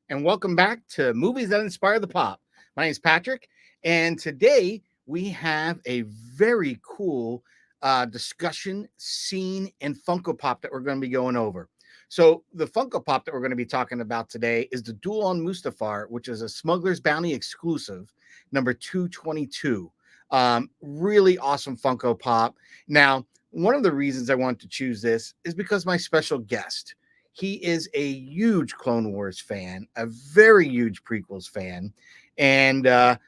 and welcome back to Movies That Inspire the Pop. My name is Patrick, and today we have a very cool discussion, scene, and Funko Pop that we're going to be going over. So, the Funko Pop that we're going to be talking about today is the Duel on Mustafar, which is a Smuggler's Bounty exclusive, number 222. Really awesome Funko Pop. Now, one of the reasons I wanted to choose this is because my special guest. He is a huge Clone Wars fan, a very huge prequels fan. And, well,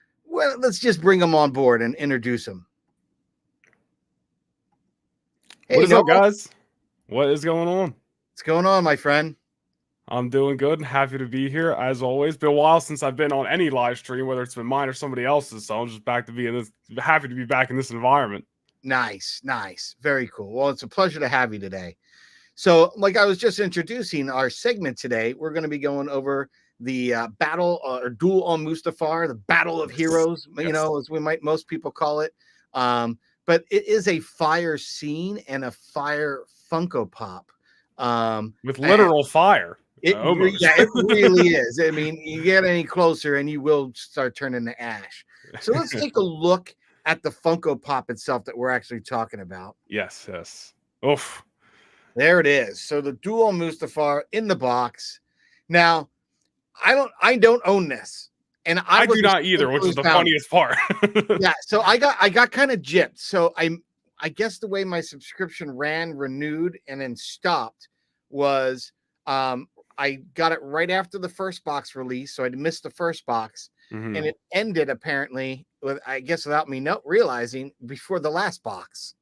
let's just bring him on board and introduce him. Hey, what is up, guys? What is going on? What's going on, my friend? I'm doing good and happy to be here, as always. Been a while since I've been on any live stream, whether it's been mine or somebody else's, so I'm just happy to be back in this environment. Nice. Very cool. Well, it's a pleasure to have you today. So, like I was just introducing our segment today, we're going to be going over the battle or duel on Mustafar, the Battle of Heroes, as most people call it. But it is a fire scene and a fire Funko Pop. With literal fire. It really is. I mean, you get any closer and you will start turning to ash. So let's take a look at the Funko Pop itself that we're actually talking about. Yes. Oof. There it is. So the Duel on Mustafar in the box. Now, I don't own this, and I do not either, which is the funniest part. Yeah. So I got kind of gypped. So I guess the way my subscription renewed and then stopped was I got it right after the first box release, so I'd missed the first box, and it ended apparently without me not realizing before the last box.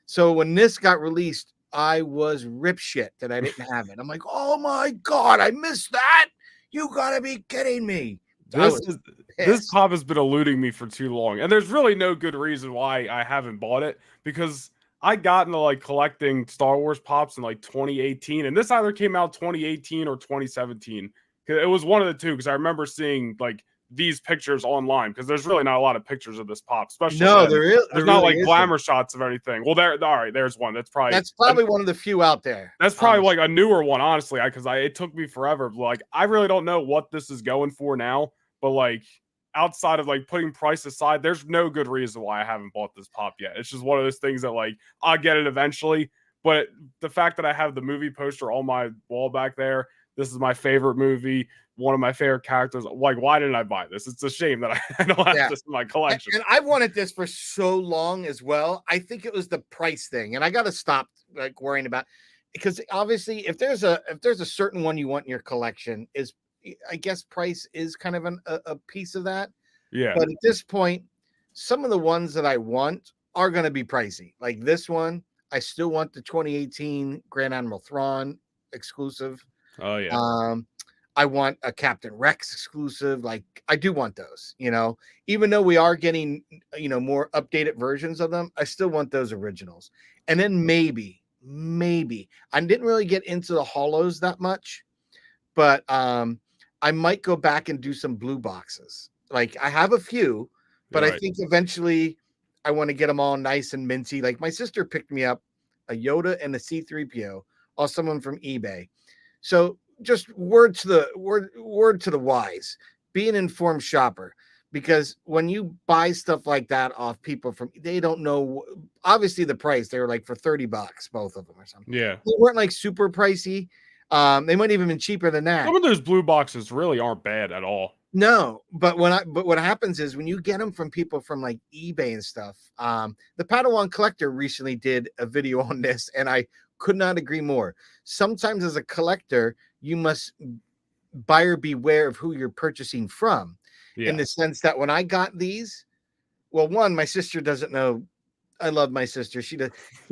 So when this got released, I was rip shit that I didn't have it. I'm like, oh my God, I missed that. You gotta be kidding me. This pop has been eluding me for too long. And there's really no good reason why I haven't bought it, because I got into collecting Star Wars pops in 2018. And this either came out 2018 or 2017. It was one of the two, because I remember seeing these pictures online, because there's really not a lot of pictures of this pop, especially there's not glamour shots of anything. Well, there's one that's probably one of the few out there. That's probably a newer one, honestly, because it took me forever. I really don't know what this is going for now, but outside of putting price aside, there's no good reason why I haven't bought this pop yet. It's just one of those things that I'll get it eventually. But the fact that I have the movie poster on my wall back there, this is my favorite movie, one of my favorite characters. Why didn't I buy this? It's a shame that I don't have this in my collection. And I've wanted this for so long as well. I think it was the price thing, and I got to stop worrying about, because obviously if there's a certain one you want in your collection, is I guess price is kind of a piece of that. Yeah. But at this point, some of the ones that I want are going to be pricey. Like this one, I still want the 2018 Grand Admiral Thrawn exclusive. Oh yeah. I want a Captain Rex exclusive. I do want those, even though we are getting, more updated versions of them, I still want those originals. And then maybe I didn't really get into the holos that much, but I might go back and do some blue boxes. I have a few, but I think eventually I want to get them all nice and minty. My sister picked me up a Yoda and a C-3PO off someone from eBay. So just word to the wise, be an informed shopper, because when you buy stuff like that off people they don't know, obviously the price, they were for $30, both of them or something. Yeah. They weren't super pricey. They might even been cheaper than that. Some of those blue boxes really aren't bad at all. No, but what happens is when you get them from people from eBay and stuff, the Padawan Collector recently did a video on this, and I could not agree more. Sometimes as a collector, you must buyer beware of who you're purchasing from. Yeah. In the sense that when I got these, well, one, my sister doesn't know. I love my sister. She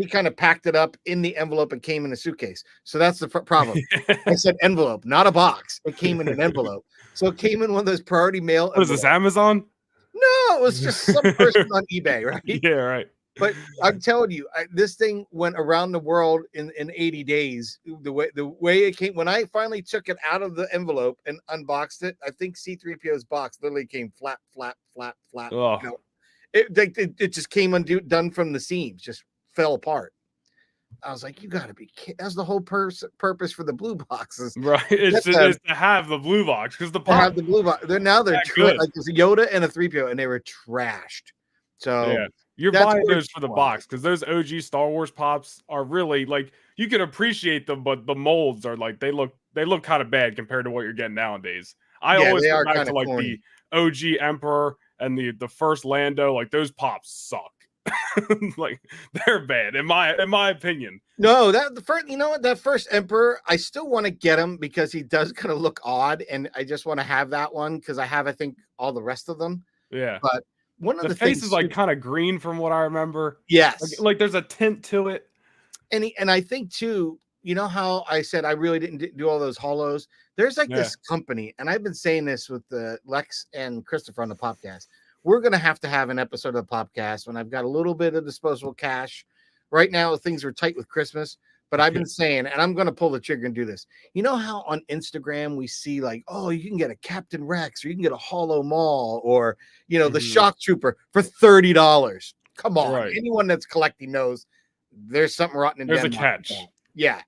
kind of packed it up in the envelope and came in a suitcase. So that's the problem. I said envelope, not a box. It came in an envelope. So it came in one of those priority mail. Was this Amazon? No, it was just some person on eBay, right? Yeah, right. But I'm telling you, this thing went around the world in 80 days. The way it came, when I finally took it out of the envelope and unboxed it, I think C-3PO's box literally came flat. Oh. It just came done from the seams, just fell apart. I was like, you got to be kidding. That's the whole purpose for the blue boxes. Right. It's to have the blue box because the To pop have the blue box. They're good. like there's a Yoda and a 3PO, and they were trashed. So yeah, you're that's buying where those for the box because those OG Star Wars pops are really like you can appreciate them, but the molds are like they look kind of bad compared to what you're getting nowadays. I Yeah, always they go are back kind to of like corny. the OG Emperor and the first Lando. Like those pops suck. Like they're bad in my opinion. No, that the first, you know what, that first Emperor, I still want to get him because he does kind of look odd, and I just want to have that one because I have, I think, all the rest of them. Yeah. But one of The the face is things, like kind of green from what I remember. yes, Like there's a tint to it. and I think too, you know how I said I really didn't do all those hollows. There's like Yeah. this company, and I've been saying this with the Lex and Christopher on the podcast. We're gonna have to have an episode of the podcast when I've got a little bit of disposable cash. Right now, things are tight with Christmas, but I've been saying, and I'm gonna pull the trigger and do this. You know how on Instagram we see like, oh, you can get a Captain Rex, or you can get a Hollow Maul, or you know, the Shock Trooper for $30. Come on, Right. anyone that's collecting knows there's something rotten in There's a Denmark. catch. Yeah,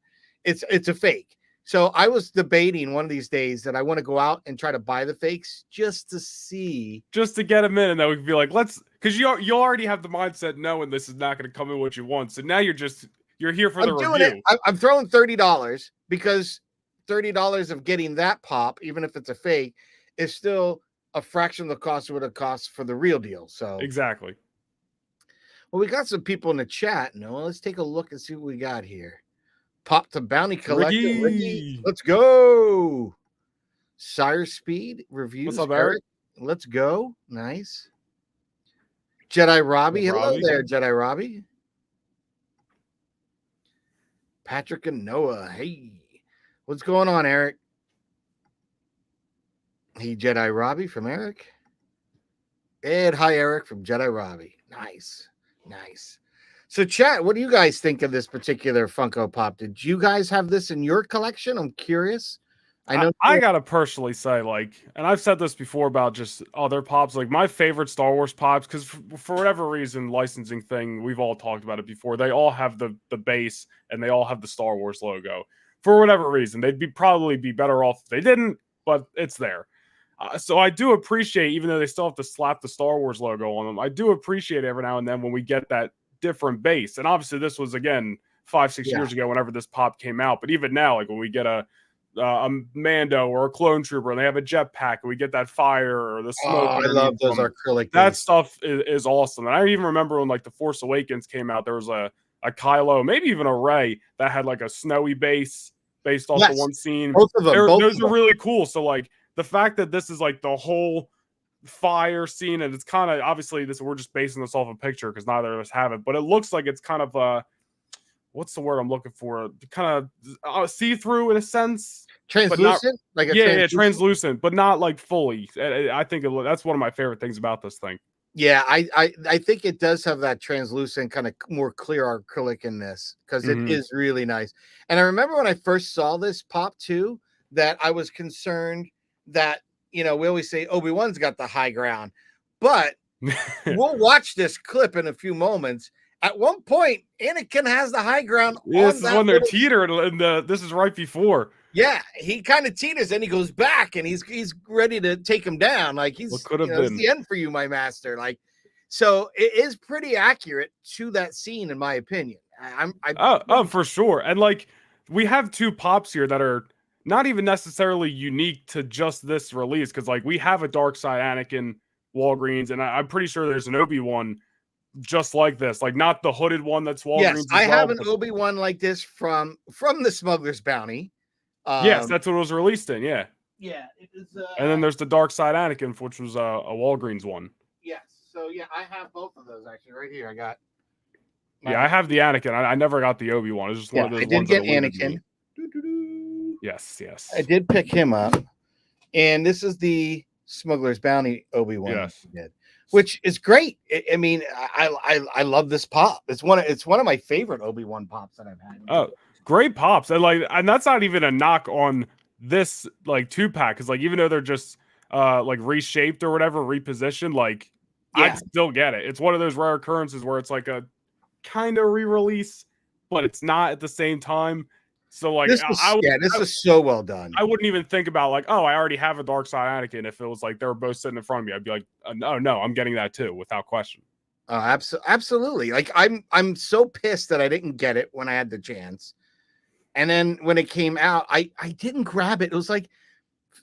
it's a fake. So I was debating one of these days that I want to go out and try to buy the fakes just to see, just to get them in, and then we can be like, let's, because you already have the mindset knowing this is not going to come in what you want. So now you're here for the review. I'm throwing $30 because $30 of getting that pop, even if it's a fake, is still a fraction of the cost of what it costs for the real deal. So exactly. Well, we got some people in the chat. No, let's take a look and see what we got here. Pop to Bounty Collector. Ricky. Let's go. Sire Speed reviews. What's up, Eric? Let's go. Nice. Jedi Robbie. Hello there, Jedi Robbie. Patrick and Noah. Hey. What's going on, Eric? Hey, Jedi Robbie from Eric. And hi, Eric from Jedi Robbie. Nice. Nice. So, chat, what do you guys think of this particular Funko Pop? Did you guys have this in your collection? I'm curious. I gotta personally say, like, and I've said this before about just other pops, like my favorite Star Wars pops, because for whatever reason, licensing thing, we've all talked about it before. They all have the base and they all have the Star Wars logo. For whatever reason, they'd probably be better off if they didn't, but it's there. So I do appreciate, even though they still have to slap the Star Wars logo on them, I do appreciate every now and then when we get that different base. And obviously this was, again, 5-6 years ago whenever this pop came out. But even now, like when we get a Mando or a clone trooper and they have a jetpack and we get that fire or the smoke. I love those acrylic. That stuff is awesome. And I even remember when like the Force Awakens came out, there was a Kylo, maybe even a Rey that had like a snowy base based off the one scene. Both of them. Those are really cool. So like the fact that this is like the whole fire scene, and it's kind of obviously we're just basing this off a picture because neither of us have it, but it looks like it's kind of what's the word I'm looking for? Kind of see-through in a sense. Translucent? Translucent, but not like fully. I think that's one of my favorite things about this thing. Yeah, I think it does have that translucent kind of more clear acrylic in this because it is really nice. And I remember when I first saw this pop too, that I was concerned that, you know, we always say Obi-Wan's got the high ground, but we'll watch this clip in a few moments. At one point, Anakin has the high ground. This is when they're teetering, and this is right before. Yeah, he kind of teeters, and he goes back, and he's ready to take him down. Like it's the end for you, my master. Like, so it is pretty accurate to that scene, in my opinion. For sure. And like we have two pops here that are not even necessarily unique to just this release, because like we have a Dark Side Anakin Walgreens, and I'm pretty sure there's an Obi-Wan just like this, like not the hooded one that's Walgreens. Yes, I have an Obi-Wan like this from the Smuggler's Bounty. Yes, that's what it was released in. Yeah, it is. And then there's the Dark Side Anakin, which was a Walgreens one. Yes, so yeah, I have both of those actually right here. I got. I have the Anakin. I never got the Obi-Wan. It's just one of those. I did get Anakin. Yes. I did pick him up, and this is the Smuggler's Bounty Obi-Wan. Yes. Which is great. I mean, I love this pop. It's one of my favorite Obi-Wan pops that I've had. Oh, great pops. And that's not even a knock on this like 2-pack, because like even though they're just like reshaped or whatever, repositioned, like I'd still get it. It's one of those rare occurrences where it's like a kind of re-release, but it's not at the same time. So like This is this is so well done. I wouldn't even think about like, oh, I already have a dark side Anakin. If it was like they were both sitting in front of me, I'd be like, no, I'm getting that too, without question. Absolutely. Like I'm so pissed that I didn't get it when I had the chance. And then when it came out, I didn't grab it. It was like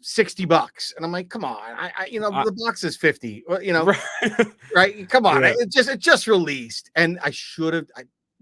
$60. And I'm like, come on. The box is 50. Well, right. Come on. Yeah. It just released. And I should have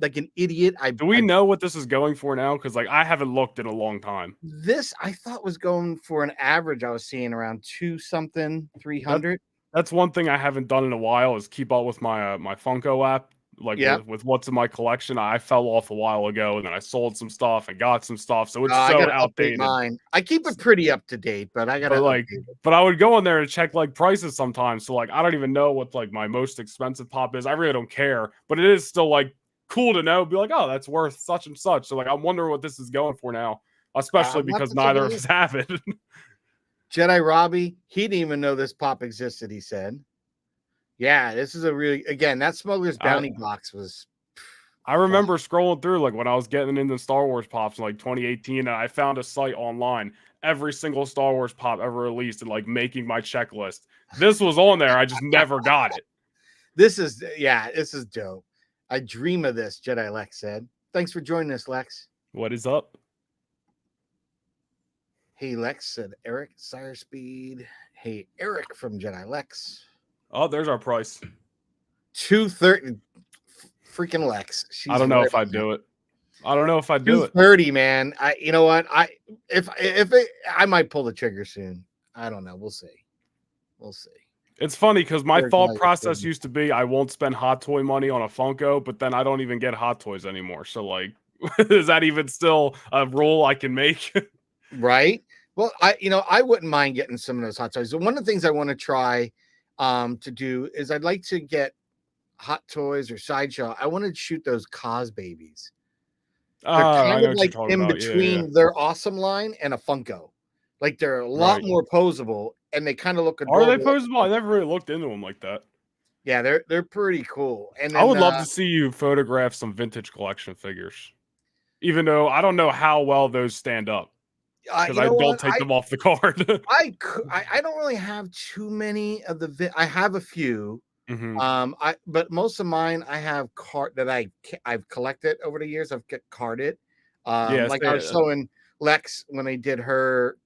like an idiot. Do we know what this is going for now? Because like I haven't looked in a long time. This I thought was going for an average. I was seeing around 300. That's one thing I haven't done in a while is keep up with my my Funko app. Like with what's in my collection. I fell off a while ago, and then I sold some stuff and got some stuff. So it's so outdated. Mine. I keep it pretty up to date, but I gotta. But I would go on there and check like prices sometimes. So like I don't even know what like my most expensive pop is. I really don't care, but it is still like cool to know. Be like, oh, that's worth such and such. So like I'm wondering what this is going for now, especially because neither of us have it. Jedi Robbie, he didn't even know this pop existed. He said. Yeah, this is that Smuggler's Bounty box was. I remember scrolling through like when I was getting into Star Wars pops in like 2018, and I found a site online, every single Star Wars pop ever released, and like making my checklist. This was on there. I just never got it. This is dope. I dream of this, Jedi Lex said. Thanks for joining us, Lex. What is up? Hey, Lex, said Eric. Sire Speed. Hey, Eric from Jedi Lex. Oh, there's our price. 230. Freaking Lex. I don't know if I'd do it. I don't know if I'd do it. 230, man. You know what? I might pull the trigger soon. I don't know. We'll see. It's funny because my thought process used to be I won't spend hot toy money on a Funko, but then I don't even get hot toys anymore. So like, is that even still a rule I can make? Right. Well, I wouldn't mind getting some of those hot toys. So one of the things I want to try to do is I'd like to get Hot Toys or Sideshow. I want to shoot those Cos babies. They're kind of like in between their awesome line and a Funko. Like they're a lot more posable, and they kind of look adorable. Are they posable? I never really looked into them like that. Yeah, they're pretty cool. And then, I would love to see you photograph some vintage collection figures, even though I don't know how well those stand up. Because I don't take them off the card. I don't really have too many of the. I have a few. Mm-hmm. But most of mine I have that I've collected over the years. I've carded. I was showing Lex when they did her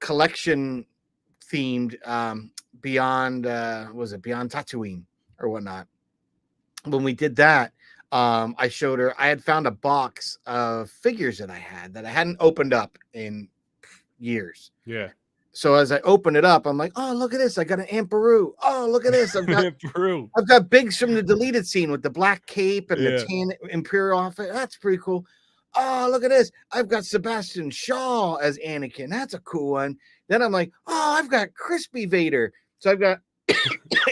collection themed beyond Beyond Tatooine or whatnot. When we did that. I showed her, I had found a box of figures that I hadn't opened up in years. Yeah. So as I open it up, I'm like, oh, look at this. I got an Emperor. Oh, look at this. I've got Biggs from the deleted scene with the black cape and the tan Imperial outfit. That's pretty cool. Oh, look at this. I've got Sebastian Shaw as Anakin. That's a cool one. Then I'm like, oh, I've got Crispy Vader. So I've got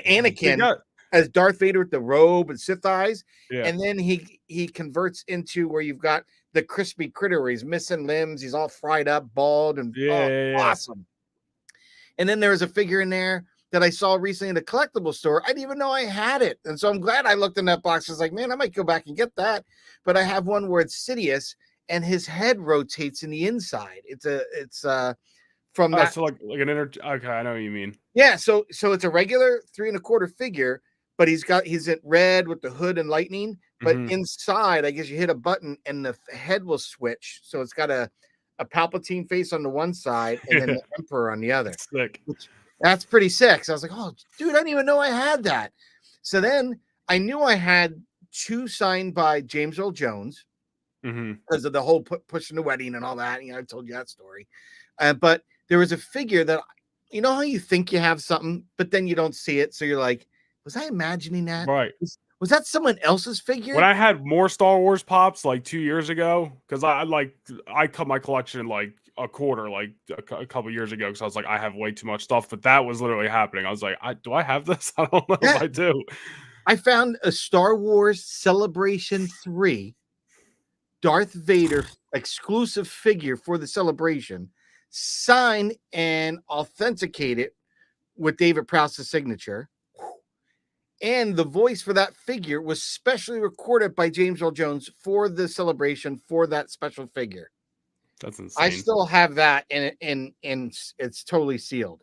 Anakin as Darth Vader with the robe and Sith eyes. Yeah. And then he converts into where you've got the crispy critter where he's missing limbs. He's all fried up, bald, and awesome. And then there was a figure in there that I saw recently in a collectible store. I didn't even know I had it. And so I'm glad I looked in that box. I was like, man, I might go back and get that. But I have one where it's Sidious and his head rotates in the inside. It's from that. So like an okay, I know what you mean. Yeah, so it's a regular 3 1/4 figure. But he's in red with the hood and lightning. But inside, I guess you hit a button and the head will switch. So it's got a Palpatine face on the one side and then the Emperor on the other. Sick. That's pretty sick. So I was like, oh, dude, I didn't even know I had that. So then I knew I had 2 signed by James Earl Jones because of the whole pushing the wedding and all that. I told you that story. But there was a figure that, you know how you think you have something, but then you don't see it. So you're like, was I imagining that? Right. Was that someone else's figure? When I had more Star Wars pops like 2 years ago, because I cut my collection like a quarter like a couple years ago because I was like, I have way too much stuff. But that was literally happening. I was like, do I have this? I don't know if I do. I found a Star Wars Celebration 3 Darth Vader exclusive figure for the celebration, signed and authenticated with David Prowse's signature. And the voice for that figure was specially recorded by James Earl Jones for the celebration for that special figure. That's insane. I still have that, and it's totally sealed.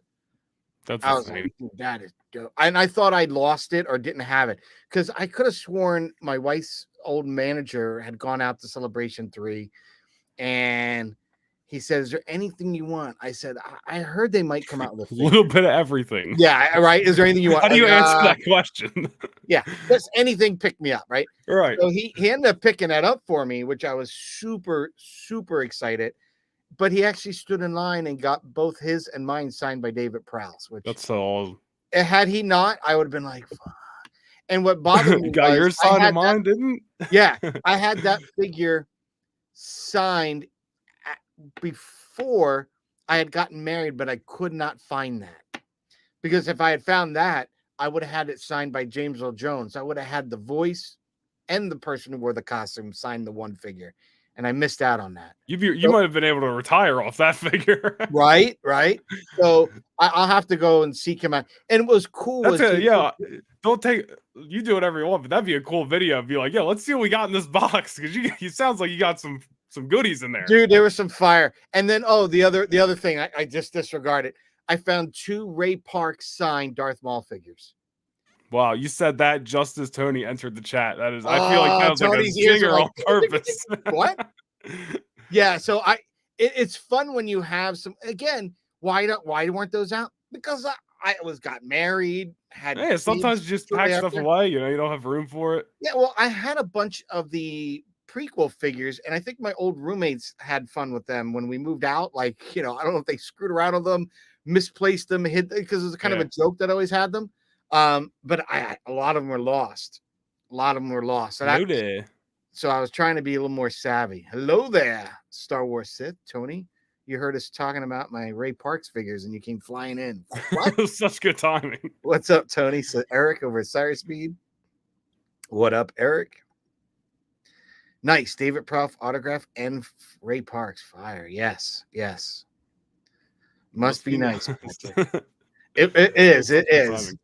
That's I was insane. like, "Dude, that is dope." And I thought I'd lost it or didn't have it because I could have sworn my wife's old manager had gone out to Celebration 3, and he said, "Is there anything you want?" I said, "I heard they might come out with a A figure." little bit of everything. Yeah, right. Is there anything you want? How do you Like, answer that question? yeah, just anything pick me up, right? Right. So he ended up picking that up for me, which I was super, super excited. But he actually stood in line and got both his and mine signed by David Prowse, which That's so. had he not, I would have been like, fuck. And what bothered me Got was yours signed and mine didn't? yeah, I had that figure signed before I had gotten married, but I could not find that. Because if I had found that, I would have had it signed by James Earl Jones. I would have had the voice and the person who wore the costume sign the one figure. And I missed out on that. You might have been able to retire off that figure. Right. So I'll have to go and seek him out. And it was cool. That's it. Yeah. Don't take you do whatever you want, but that'd be a cool video. Be like, yeah, let's see what we got in this box. Because you sounds like you got some goodies in there. Dude, there was some fire. And then the other thing I just disregarded. I found 2 Ray Park signed Darth Maul figures. Wow, you said that just as Tony entered the chat. That is, I feel like that was Tony's like a ears are zinger like, on purpose. What? Yeah, so it's fun when you have some. Again, why weren't those out? Because I got married. Hey, sometimes you just pack stuff away. You don't have room for it. Yeah, well, I had a bunch of the prequel figures, and I think my old roommates had fun with them when we moved out. Like, I don't know if they screwed around with them, misplaced them, hid because it was kind of a joke that I always had them. But a lot of them were lost. So I was trying to be a little more savvy. Hello there, Star Wars Sith, Tony. You heard us talking about my Ray Parks figures, and you came flying in. What? Such good timing. What's up, Tony? So Eric over at Cyrus Speed. What up, Eric? Nice, David Prof autograph and Ray Parks fire. Yes. Must be nice. It is. It is.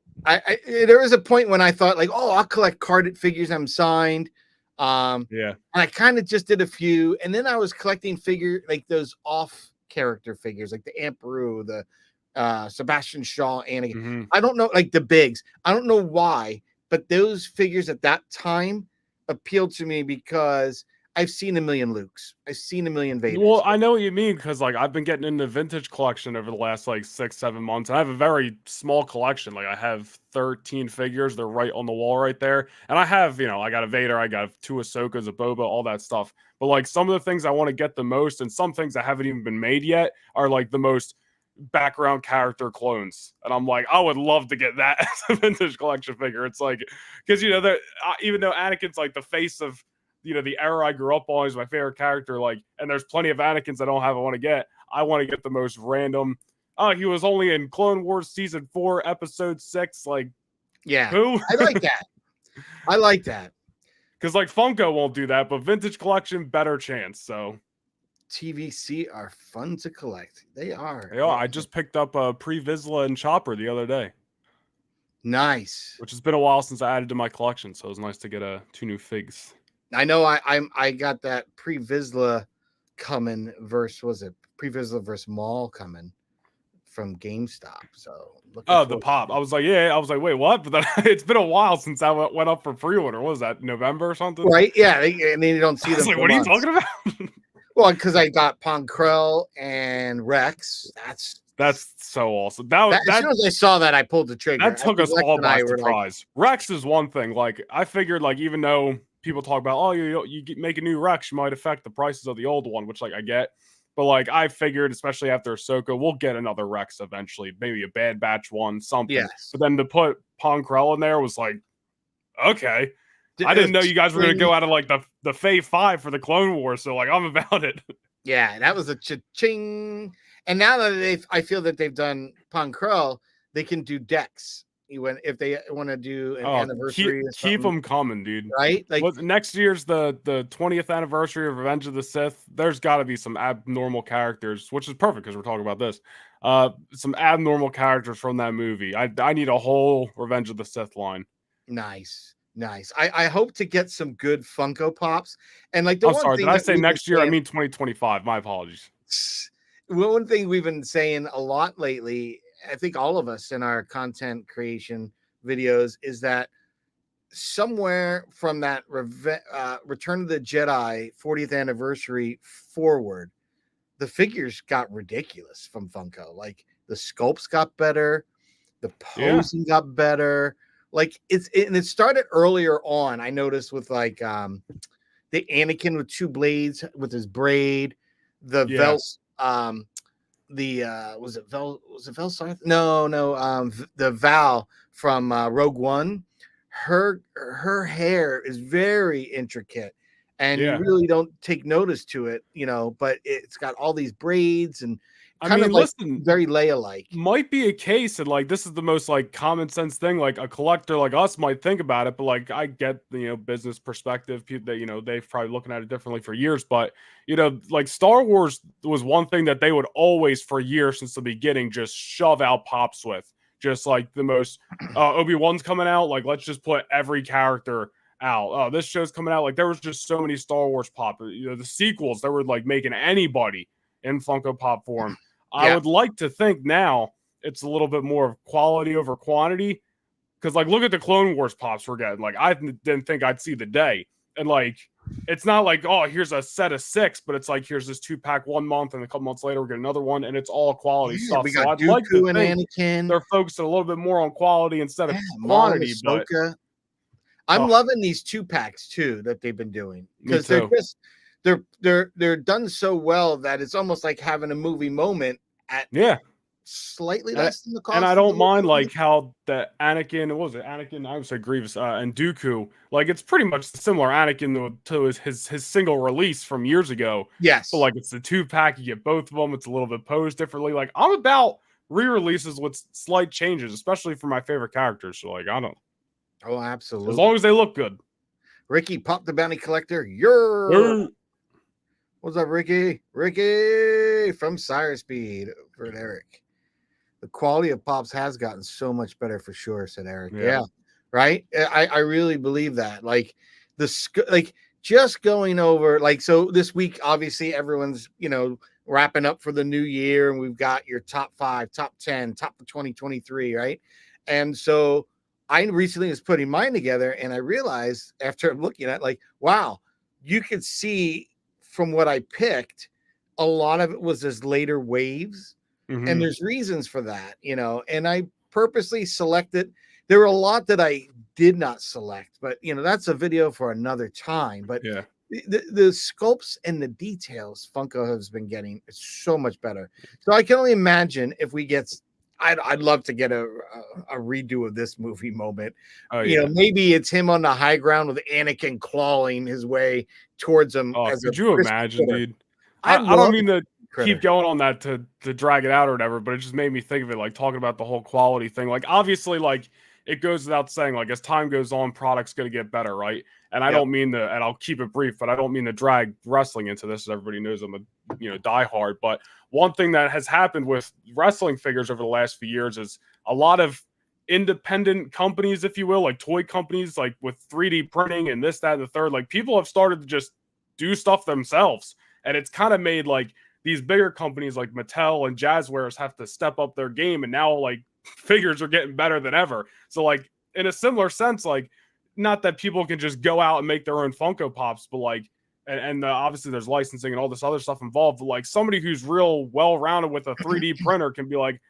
There was a point when I thought like, oh, I'll collect carded figures I'm signed. Yeah. And I kind of just did a few, and then I was collecting figure like those off character figures, like the Emperor, the Sebastian Shaw, Anakin. Mm-hmm. I don't know, like the bigs. I don't know why, but those figures at that time appealed to me because I've seen a million Lukes. I've seen a million Vaders. Well, I know what you mean because like I've been getting into vintage collection over the last like 6-7 months. I have a very small collection. Like I have 13 figures. They're right on the wall right there. And I have, I got a Vader, I got 2 Ahsokas, a Boba, all that stuff. But like some of the things I want to get the most and some things that haven't even been made yet are like the most background character clones. And I'm like, I would love to get that as a vintage collection figure. It's like, because, even though Anakin's like the face of, the era I grew up on, is my favorite character. Like, and there's plenty of Anakins I don't have. I want to get the most random. Oh, he was only in Clone Wars season 4, episode 6. Like, yeah, who? I like that. Because like Funko won't do that, but vintage collection, better chance. So TVC are fun to collect. They are. Yeah, I just picked up a pre-Vizsla and Chopper the other day. Nice. Which has been a while since I added to my collection, so it was nice to get 2 new figs. I know I got that pre-Vizsla coming pre-Vizsla versus Maul coming from GameStop. So the pop. I was like, wait, what? But then it's been a while since I went up for pre-order. What was that, November or something? Right? Yeah, and then you don't see them. Like, what are you talking about? Well, because I got Ponkrell and Rex. That's so awesome. As soon as I saw that, I pulled the trigger. That took us all by surprise. Rex is one thing. Like, I figured, like, even though people talk about, oh, you make a new Rex, you might affect the prices of the old one, which, like, I get. But, like, I figured, especially after Ahsoka, we'll get another Rex eventually. Maybe a Bad Batch one, something. Yes. But then to put Ponkrell in there was like, okay. I didn't know you guys were going to go out of, like, the Fae 5 for the Clone Wars, so, like, I'm about it. Yeah, that was a cha-ching. And now that I feel that they've done Ponkrell, they can do decks. If they want to do an anniversary, keep them coming, dude. Right? Like next year's the 20th anniversary of Revenge of the Sith. There's got to be some abnormal characters, which is perfect because we're talking about this. Some abnormal characters from that movie. I need a whole Revenge of the Sith line. Nice. Nice. I hope to get some good Funko Pops. And like the I'm one sorry, did thing I that say we've been next year? I saying, mean 2025. My apologies. one thing we've been saying a lot lately, I think all of us in our content creation videos, is that somewhere from that Return of the Jedi 40th anniversary forward, the figures got ridiculous from Funko. Like the sculpts got better, the Yeah. posing got better. Like and it started earlier on. I noticed with like the Anakin with two blades with his braid, the Vel Yes. the was it Vel Sarth? No, no, the Val from Rogue One. Her hair is very intricate, and you Yeah. really don't take notice to it, but it's got all these braids and I kind of mean, like listen, very Leia like. might be a case, and like this is the most like common sense thing like a collector like us might think about it, but like I get the business perspective, people that they've probably looking at it differently for years, but like Star Wars was one thing that they would always for years since the beginning just shove out pops with, just like the most Obi-Wan's coming out, like let's just put every character out. Oh, this show's coming out, like there was just so many Star Wars pop, the sequels that were like making anybody in Funko Pop form. I Yeah, would like to think now it's a little bit more of quality over quantity. Because, like, look at the Clone Wars pops we're getting. Like, I didn't think I'd see the day. And, like, it's not like, oh, here's a set of 6, but it's like, here's this 2-pack 1 month, and a couple months later, we get another one, and it's all quality yeah, stuff. we So got I'd like to Dooku and think Anakin. they're focusing a little bit more on quality instead of Yeah, Maul and quantity, but Ahsoka. I'm oh, loving these 2-packs too that they've been doing me because they're too. just they're done so well that it's almost like having a movie moment at Yeah. slightly And less than the and I cost of the don't whole mind movie. like how the Anakin, what was it? Anakin, I would say Grievous, and Dooku, like it's pretty much the similar Anakin to his single release from years ago. But Yes. like it's the 2-pack, you get both of them. It's a little bit posed differently. Like I'm about re-releases with slight changes, especially for my favorite characters. So like I don't, Oh, as long absolutely. as they look good. Ricky, Pop the Bounty Collector. You're Hey. what's up, Ricky? Ricky from Sire Speed for Eric. The quality of pops has gotten so much better for sure, said Eric. Yeah. Yeah, right. I really believe that. Like like just going over like so this week, obviously everyone's wrapping up for the new year, and we've got your top 5, top 10, top of 2023, right? And so I recently was putting mine together, and I realized after looking at like, wow, you could see from what I picked, a lot of it was as later waves, and Mm-hmm. there's reasons for that, and I purposely selected. There were a lot that I did not select, but that's a video for another time. But Yeah. the sculpts and the details Funko has been getting is so much better. So I can only imagine if we get. I'd love to get a redo of this movie moment. Oh yeah. Maybe it's him on the high ground with Anakin clawing his way towards him Oh, as a could you crispy imagine, critter. dude? I I don't love mean to keep critter. going on that to drag it out or whatever, but it just made me think of it like talking about the whole quality thing. Like obviously, like it goes without saying, like as time goes on, product's gonna get better, right? And I Yep. don't mean to, and I'll keep it brief, but I don't mean to drag wrestling into this, as everybody knows I'm a diehard. But one thing that has happened with wrestling figures over the last few years is a lot of independent companies, if you will, like toy companies, like with 3D printing and this, that, and the third, like people have started to just do stuff themselves. And it's kind of made like these bigger companies like Mattel and Jazzwares have to step up their game. And now like figures are getting better than ever. So like in a similar sense, like not that people can just go out and make their own Funko Pops, but like, and obviously there's licensing and all this other stuff involved. But like somebody who's real well-rounded with a 3D printer can be like,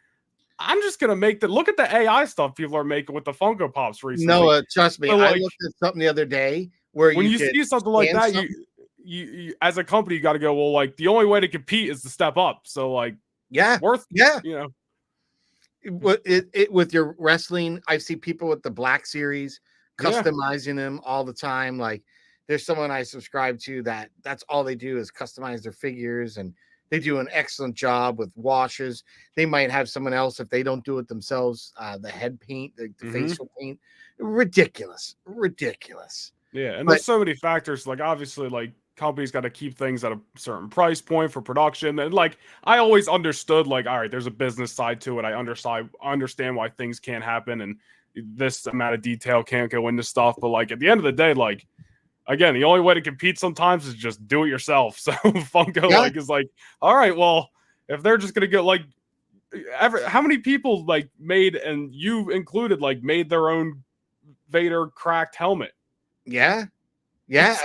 I'm just gonna make the look at the AI stuff people are making with the Funko Pops recently. No, trust me. So I like looked at something the other day where when you you could see something like scan that, something. you as a company you got to go, well, like the only way to compete is to step up. So like Yeah, worth yeah. you know With your wrestling, I see people with the Black Series yeah. customizing them all the time. Like there's someone I subscribe to that's all they do is customize their figures, and they do an excellent job with washes. They might have someone else if they don't do it themselves. The head paint, the Hmm. facial paint, ridiculous, ridiculous. Yeah, and But there's so many factors. Like obviously, like companies got to keep things at a certain price point for production. And like I always understood, like all right, there's a business side to it. I understand why things can't happen, and this amount of detail can't go into stuff. But like at the end of the day, like again, the only way to compete sometimes is just do it yourself. So Funko Yeah. like is like, all right, well, if they're just gonna get like how many people like made, and you included, like made their own Vader cracked helmet? Yeah. Yeah,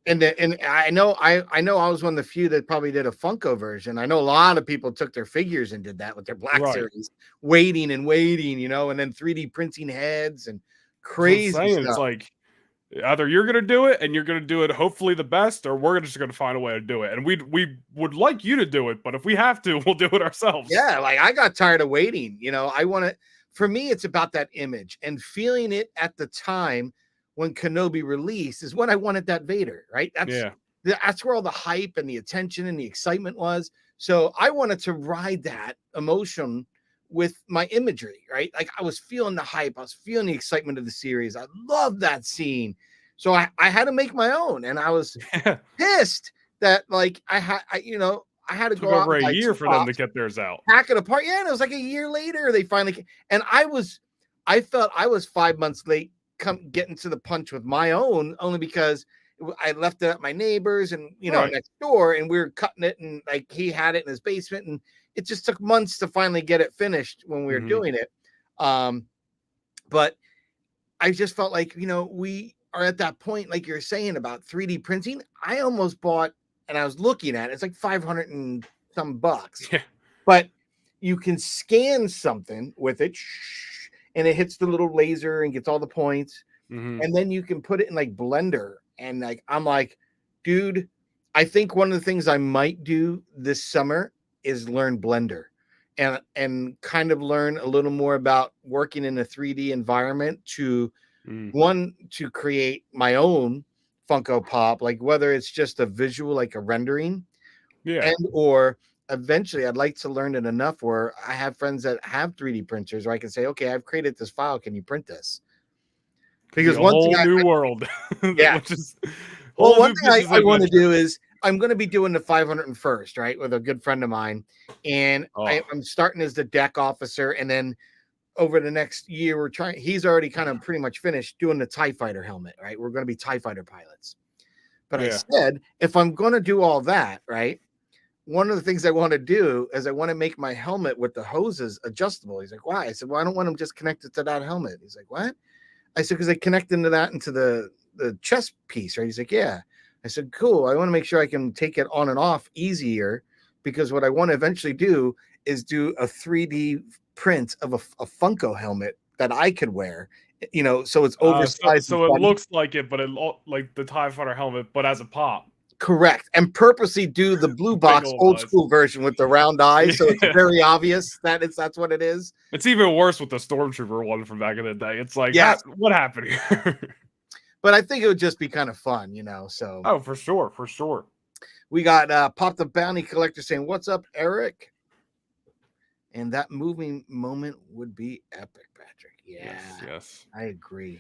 and I know I was one of the few that probably did a Funko version. I know a lot of people took their figures and did that with their Black Right. Series, waiting and waiting, you know, and then 3D printing heads and That's what I'm crazy saying. It's stuff. like either you're gonna do it and you're gonna do it hopefully the best, or we're just gonna find a way to do it. And we would like you to do it, but if we have to, we'll do it ourselves. Yeah, like I got tired of waiting. You know, I want to. For me, it's about that image and feeling it at the time when Kenobi released is when I wanted that Vader. Right? That's where all the hype and the attention and the excitement was. So I wanted to ride that emotion with my imagery. Right? Like I was feeling the hype. I was feeling the excitement of the series. I love that scene. So I had to make my own, and I was pissed that like I had to Took go out over and a buy year two for them to pops, get theirs out. pack it apart. Yeah, and it was like a year later they finally and I felt I was 5 months late getting to the punch with my own, only because I left it at my neighbors and Right. next door, and we were cutting it, and like he had it in his basement, and it just took months to finally get it finished when we were doing it. But I just felt like, we are at that point, like you're saying about 3D printing. I almost bought, and I was looking at it, it's like 500 and some bucks. Yeah. But you can scan something with it, and it hits the little laser and gets all the points. And then you can put it in like Blender. And like, I'm like, dude, I think one of the things I might do this summer is learn Blender and kind of learn a little more about working in a 3D environment to create my own Funko Pop, like whether it's just a visual, like a rendering, and or eventually I'd like to learn it enough where I have friends that have 3D printers where I can say, okay, I've created this file. Can you print this? Because one thing new world. Yeah. Which is Well, one thing I want to do is I'm going to be doing the 501st, right, with a good friend of mine, and I'm starting as the deck officer, and then over the next year he's already kind of pretty much finished doing the TIE fighter helmet, right? We're going to be TIE fighter pilots. But I said, if I'm going to do all that, right, one of the things I want to do is I want to make my helmet with the hoses adjustable. He's like, why? I said, well, I don't want them just connected to that helmet. He's like, what? I said, because they connect into the chest piece, right? He's like, yeah. I said, cool. I want to make sure I can take it on and off easier, because what I want to eventually do is do a 3D print of a Funko helmet that I could wear, so it's oversized. So it looks like it, but it like the TIE Fighter helmet, but as a pop. Correct. And purposely do the blue box old school version with the round eyes. So it's very obvious that's what it is. It's even worse with the Stormtrooper one from back in the day. It's like, what happened here? But I think it would just be kind of fun, so. Oh, for sure. For sure. We got Pop the Bounty Collector saying, what's up, Eric? And that moving moment would be epic, Patrick. Yeah. Yes. I agree.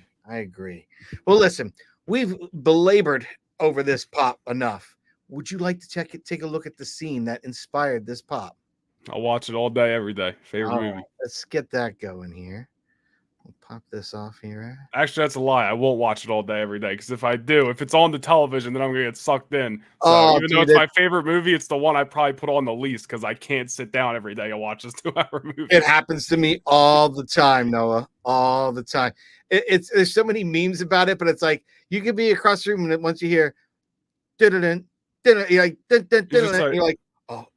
Well, listen, we've belabored over this pop enough. Would you like to take a look at the scene that inspired this pop? I'll watch it all day, every day. Favorite movie. Right, let's get that going here. We'll pop this off here. Actually, that's a lie. I won't watch it all day, every day, because if I do, if it's on the television, then I'm gonna get sucked in. So even though it's my favorite movie, it's the one I probably put on the least, because I can't sit down every day and watch this 2-hour movie. It happens to me all the time, Noah. All the time. There's so many memes about it, but it's like you could be across the room, and once you hear, you're like, you're like, oh,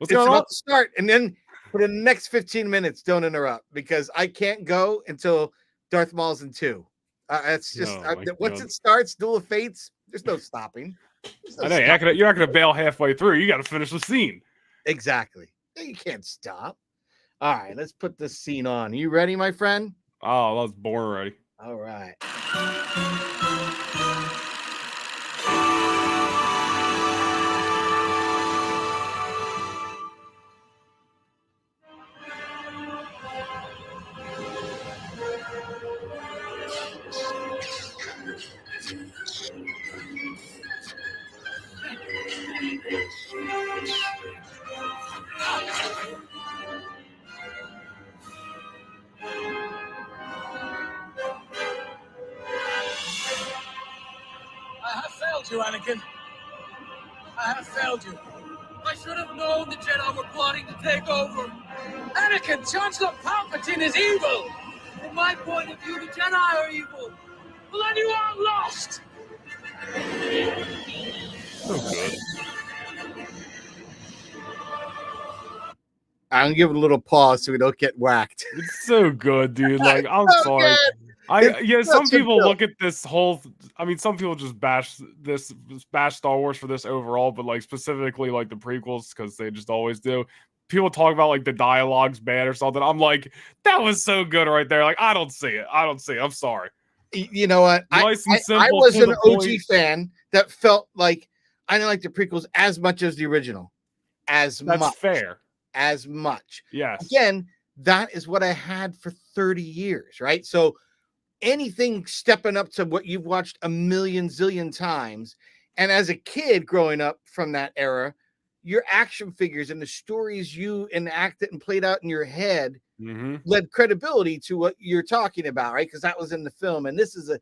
it's about to start, and then for the next 15 minutes, don't interrupt, because I can't go until Darth Maul's in 2. It's just once it starts, Duel of Fates, there's no stopping. I know you're not gonna bail halfway through. You got to finish the scene. Exactly. You can't stop. All right, let's put this scene on. You ready, my friend? Oh, I was born already. All right. failed you, Anakin. I have failed you. I should have known the Jedi were plotting to take over. Anakin, Chancellor Palpatine is evil. From my point of view, the Jedi are evil. Well, then you are lost. So good. I'm gonna give it a little pause so we don't get whacked. It's so good, dude. Like, I'm So sorry. good. Some such a people joke. look at this whole. I mean, some people just bash Star Wars for this overall, but like specifically like the prequels because they just always do. People talk about like the dialogue's bad or something. I'm like, that was so good right there. Like, I don't see it. I'm sorry. You know what? Nice and I simple, was to an the OG point. fan that felt like I didn't like the prequels as much as the original. That's much. fair. As much. Yes. Again, that is what I had for 30 years, right? So anything stepping up to what you've watched a million zillion times, and as a kid growing up from that era, your action figures and the stories you enacted and played out in your head led credibility to what you're talking about, right? Because that was in the film, and this is an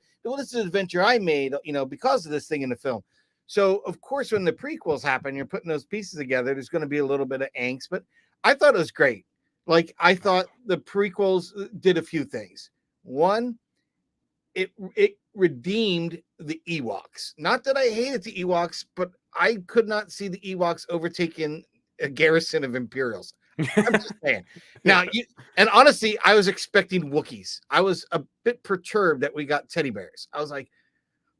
adventure I made, because of this thing in the film. So of course, when the prequels happen, you're putting those pieces together. There's going to be a little bit of angst, but I thought it was great. Like, I thought the prequels did a few things. One, it redeemed the Ewoks. Not that I hated the Ewoks, but I could not see the Ewoks overtaking a garrison of Imperials. I'm just saying. Now, and honestly, I was expecting Wookiees. I was a bit perturbed that we got teddy bears. I was like,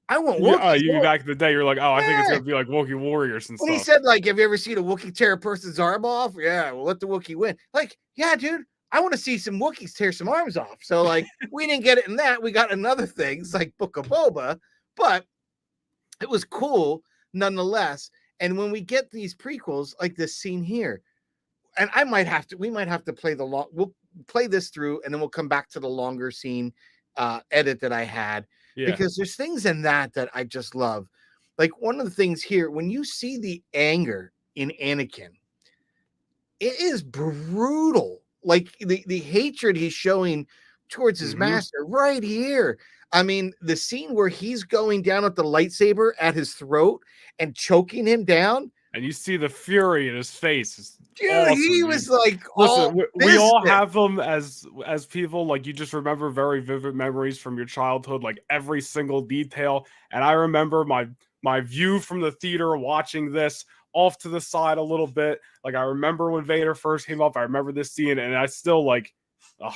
I want Wookiees. You back in the day, you're like, oh, I think it's gonna be like Wookiee warriors and when stuff. He said, like, have you ever seen a Wookiee tear a person's arm off? Yeah, we'll let the Wookiee win. Like, yeah, dude, I want to see some Wookiees tear some arms off. So, like, we didn't get it in that. We got in other things like Book of Boba, but it was cool nonetheless. And when we get these prequels, like this scene here, and we might have to play we'll play this through, and then we'll come back to the longer scene edit that I had. Yeah. Because there's things in that I just love. Like, one of the things here, when you see the anger in Anakin, it is brutal. Like, the hatred he's showing towards his master right here. I mean, the scene where he's going down with the lightsaber at his throat and choking him down. And you see the fury in his face. Dude, awesome, he was like, listen, we all have them as people. Like, you just remember very vivid memories from your childhood, like every single detail. And I remember my view from the theater watching this off to the side a little bit. Like, I remember when Vader first came up. I remember this scene, and I still like. Oh,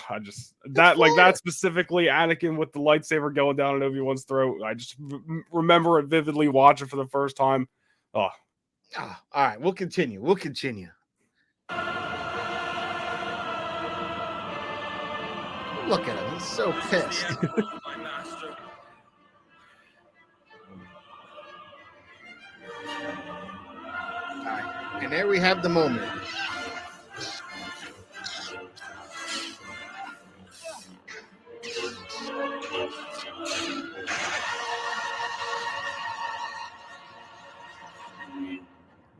that specifically Anakin with the lightsaber going down in Obi-Wan's throat. I just remember it vividly watching for the first time. Oh. All right, we'll continue. Look at him. He's so pissed. All right, and there we have the moment.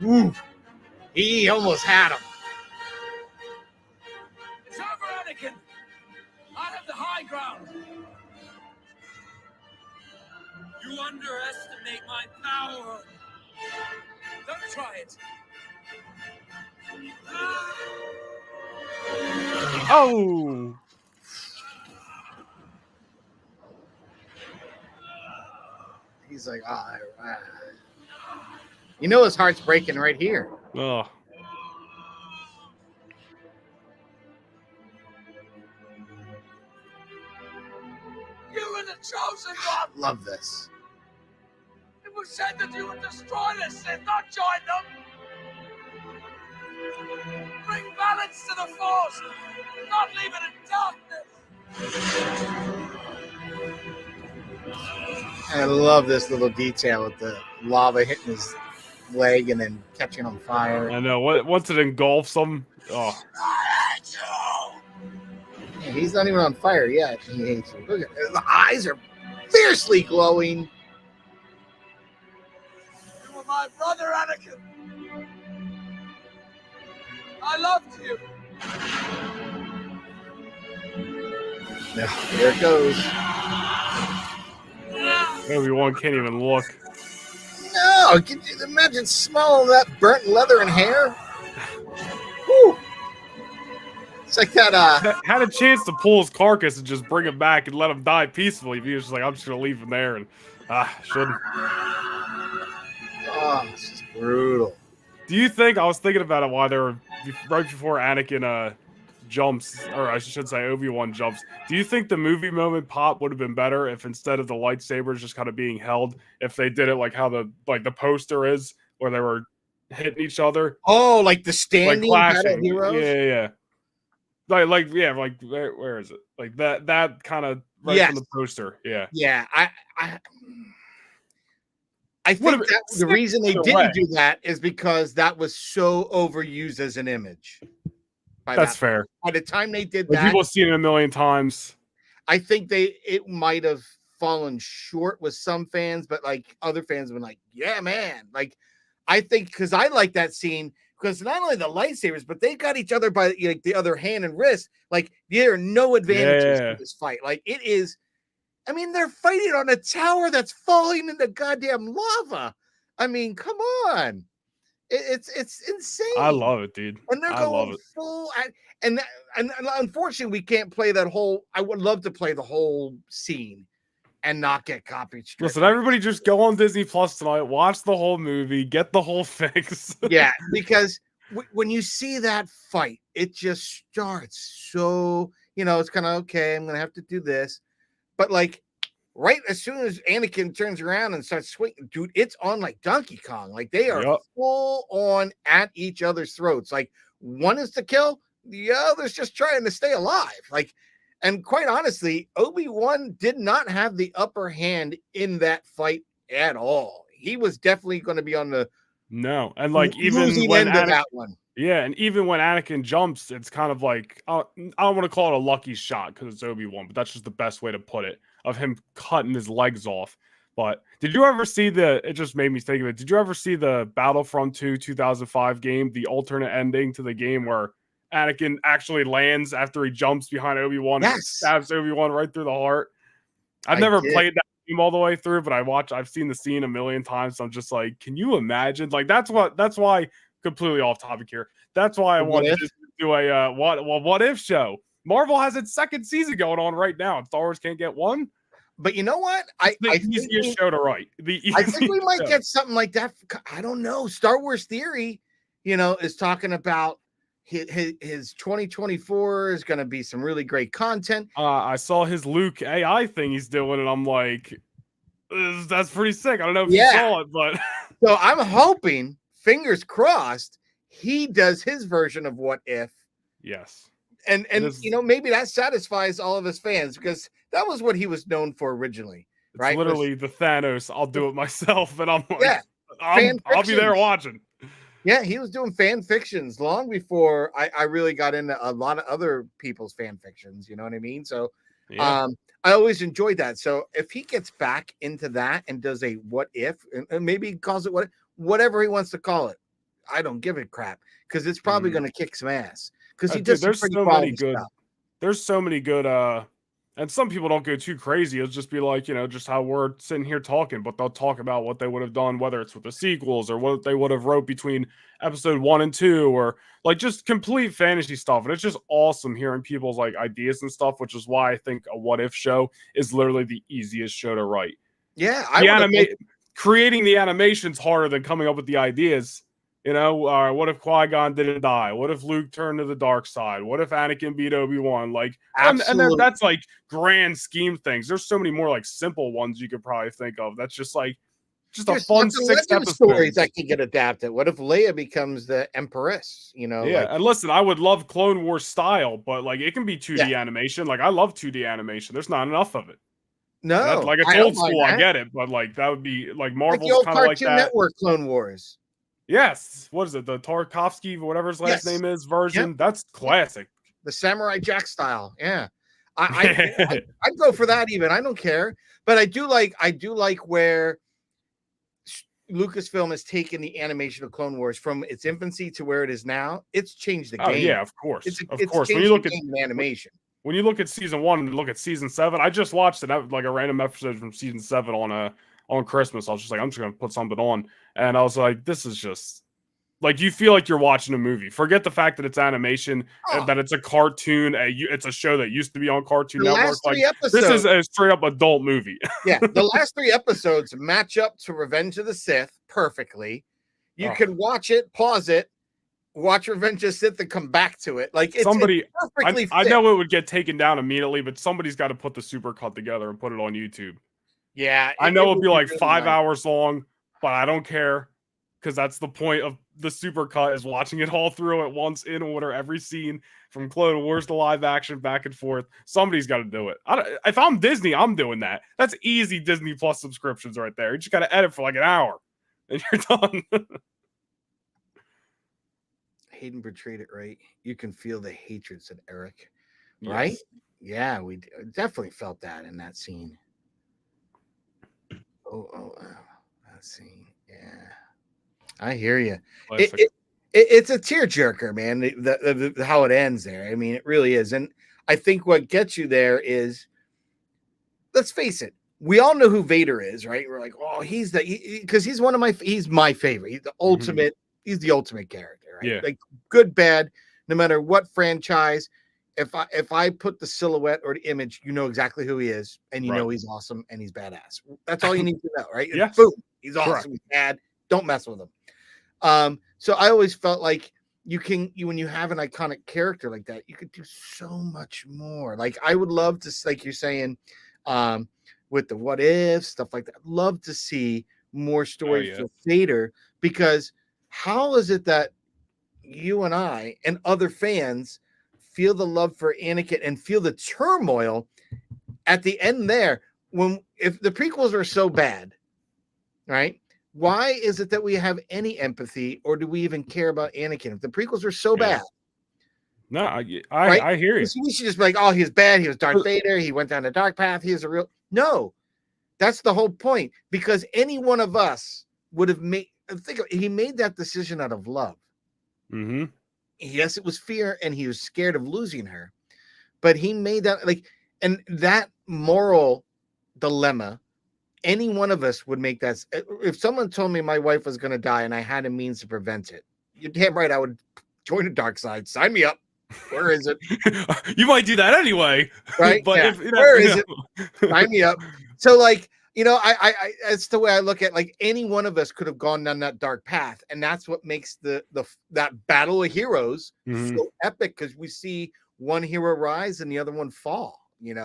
Woo. He almost had him. It's over, Anakin. I have the high ground. You underestimate my power. Don't try it. Oh. He's like, you know his heart's breaking right here. Oh. You were the chosen one. Love this. It was said that you would destroy the Sith, not join them. Bring balance to the Force, not leave it in darkness. I love this little detail with the lava hitting his leg and then catching on fire. I know. Once it engulfs him, oh. Yeah, he's not even on fire yet. He hates you. Look at the eyes are fiercely glowing. You were my brother, Anakin. I loved you. Yeah, here it goes. Obi-Wan can't even look. Oh, can you imagine smelling that burnt leather and hair? Whew. It's like that. Had a chance to pull his carcass and just bring him back and let him die peacefully. He was just like, I'm just gonna leave him there, and shouldn't. Oh, this is brutal. Do you think, I was thinking about it while they were right before Anakin jumps, or I should say Obi-Wan jumps. Do you think the movie moment pop would have been better if instead of the lightsabers just kind of being held, if they did it like how the poster is, where they were hitting each other? Oh, like the standing like battle clashing. heroes? Yeah. Where is it? Like that kind of right from the poster. Yeah. Yeah. I think that the reason they didn't do that is because that was so overused as an image. That's fair. By the time they did that, people have seen it a million times. I think it might have fallen short with some fans, but like other fans have been like, yeah, man. Like, I think because I like that scene because not only the lightsabers, but they got each other by like the other hand and wrist. Like, there are no advantages in this fight. Like, it is. I mean, they're fighting on a tower that's falling into goddamn lava. I mean, come on. It's insane. I love it, dude. And they're going full. And unfortunately, we can't play that whole. I would love to play the whole scene and not get copied. Listen, everybody just go on Disney Plus tonight, watch the whole movie, get the whole fix. Yeah, because when you see that fight, it just starts so, it's kind of, okay, I'm going to have to do this. But like right as soon as Anakin turns around and starts swinging, dude, it's on like Donkey Kong. Like they are full on at each other's throats. Like one is to kill, the other's just trying to stay alive. Like, and quite honestly, Obi-Wan did not have the upper hand in that fight at all. He was definitely going to be on the and like even when end of that one. Yeah, and even when Anakin jumps, it's kind of like, I don't want to call it a lucky shot because it's Obi-Wan, but that's just the best way to put it, of him cutting his legs off. But did you ever see it just made me think of it, did you ever see the Battlefront 2 2005 game, the alternate ending to the game where Anakin actually lands after he jumps behind Obi-Wan and stabs Obi-Wan right through the heart? I've never played that game all the way through, but I've seen the scene a million times, so I'm just like, can you imagine? Like, that's why, completely off topic here. That's why I wanted to do a what if show. Marvel has its second season going on right now, and Star Wars can't get one. But you know what? The easiest show to write. I think we might get something like that. I don't know. Star Wars Theory, is talking about his 2024 is going to be some really great content. I saw his Luke AI thing he's doing, and I'm like, that's pretty sick. I don't know if you saw it, but so I'm hoping, fingers crossed, he does his version of What If. Yes. And maybe that satisfies all of his fans because that was what he was known for originally. Right? Literally the Thanos, I'll do it myself. And I'm like, I'll be there watching. Yeah, he was doing fan fictions long before I really got into a lot of other people's fan fictions. You know what I mean? So I always enjoyed that. So if he gets back into that and does a What If, and maybe he calls it whatever he wants to call it, I don't give a crap because it's probably going to kick some ass. Because he does there's so many good stuff. There's so many good and some people don't go too crazy. It'll just be like, just how we're sitting here talking, but they'll talk about what they would have done, whether it's with the sequels or what they would have wrote between episode 1 and 2, or like just complete fantasy stuff. And it's just awesome hearing people's like ideas and stuff, which is why I think a What If show is literally the easiest show to write. Yeah, creating the animation's harder than coming up with the ideas. What if Qui-Gon didn't die? What if Luke turned to the dark side? What if Anakin beat Obi-Wan? Like, and that's like grand scheme things. There's so many more like simple ones you could probably think of. That's just like a fun 6 episode stories that can get adapted. What if Leia becomes the Empress? And listen, I would love Clone Wars style, but like it can be 2D animation. Like I love 2D animation. There's not enough of it. No, like it's old school. I get it, but like that would be like Marvel's kind of like that. Cartoon Network Clone Wars. Yes. What is it? The Tarkovsky, whatever his last name is, version. Yep. That's classic. The Samurai Jack style. Yeah. I'd go for that even. I don't care. But I do like where Lucasfilm has taken the animation of Clone Wars from its infancy to where it is now. It's changed the game. Oh, yeah, of course. Of course. When you look at animation. When you look at season 1 and look at season 7, I just watched like a random episode from season 7 on on Christmas. I was just like, I'm just gonna put something on, and I was like, this is just like, you feel like you're watching a movie. Forget the fact that it's animation, Oh, that it's a cartoon, it's a show that used to be on Cartoon the Network. last Like, 3 this is episodes, a straight up adult movie. yeah, the last 3 episodes match up to Revenge of the Sith perfectly. You Oh. can watch it, pause it, watch Revenge of the Sith, and come back to it. Like it's Somebody, perfectly I fit. know it would get taken down immediately, but somebody's got to put the super cut together and put it on YouTube. Yeah, I know it'd be like really 5 nice. hours long, but I don't care, because that's the point of the super cut, is watching it all through at once in order, every scene from Clone Wars to live action, back and forth. Somebody's got to do it. If I'm Disney, I'm doing that. That's easy Disney Plus subscriptions right there. You just got to edit for like an hour, and you're done. Hayden portrayed it right. You can feel the hatred, said Eric. Right? Yes. Yeah, we definitely felt that in that scene. Oh, that scene. Yeah, I hear you. It's a tearjerker, man. The how it ends there. I mean, it really is. And I think what gets you there is, let's face it, we all know who Vader is, right? We're like, oh, he's because he's my favorite. He's the ultimate. He's the ultimate character, right? Yeah. Like good, bad, no matter what franchise. If I put the silhouette or the image, you know exactly who he is, and you know he's awesome and he's badass. That's all you need to know, right? Yes. Boom, he's awesome. Correct. He's bad. Don't mess with him. So I always felt like when you have an iconic character like that, you could do so much more. Like I would love to, like you're saying, with the what if stuff like that. I'd love to see more stories for Vader, because how is it that you and I and other fans feel the love for Anakin and feel the turmoil at the end there, if the prequels are so bad, right? Why is it that we have any empathy, or do we even care about Anakin if the prequels are so bad? No, right? I hear you. We should just be like, oh, he was bad. He was Darth Vader. He went down the dark path. He was a real. No, that's the whole point. Because any one of us would have he made that decision out of love. Mm-hmm. Yes, it was fear, and he was scared of losing her, but he made that and that moral dilemma. Any one of us would make that. If someone told me my wife was going to die and I had a means to prevent it, you're damn right I would join the dark side. Sign me up. Where is it? You might do that anyway, right? But yeah. Where is it? Sign me up. So, I that's the way I look at. Like any one of us could have gone down that dark path, and that's what makes that battle of heroes so epic, because we see one hero rise and the other one fall. And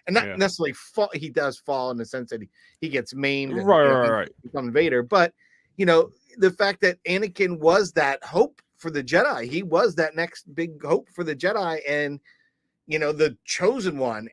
not necessarily fall. He does fall in the sense that he gets maimed, and, right. becomes Vader. But the fact that Anakin was that hope for the Jedi, he was that next big hope for the Jedi, and the chosen one.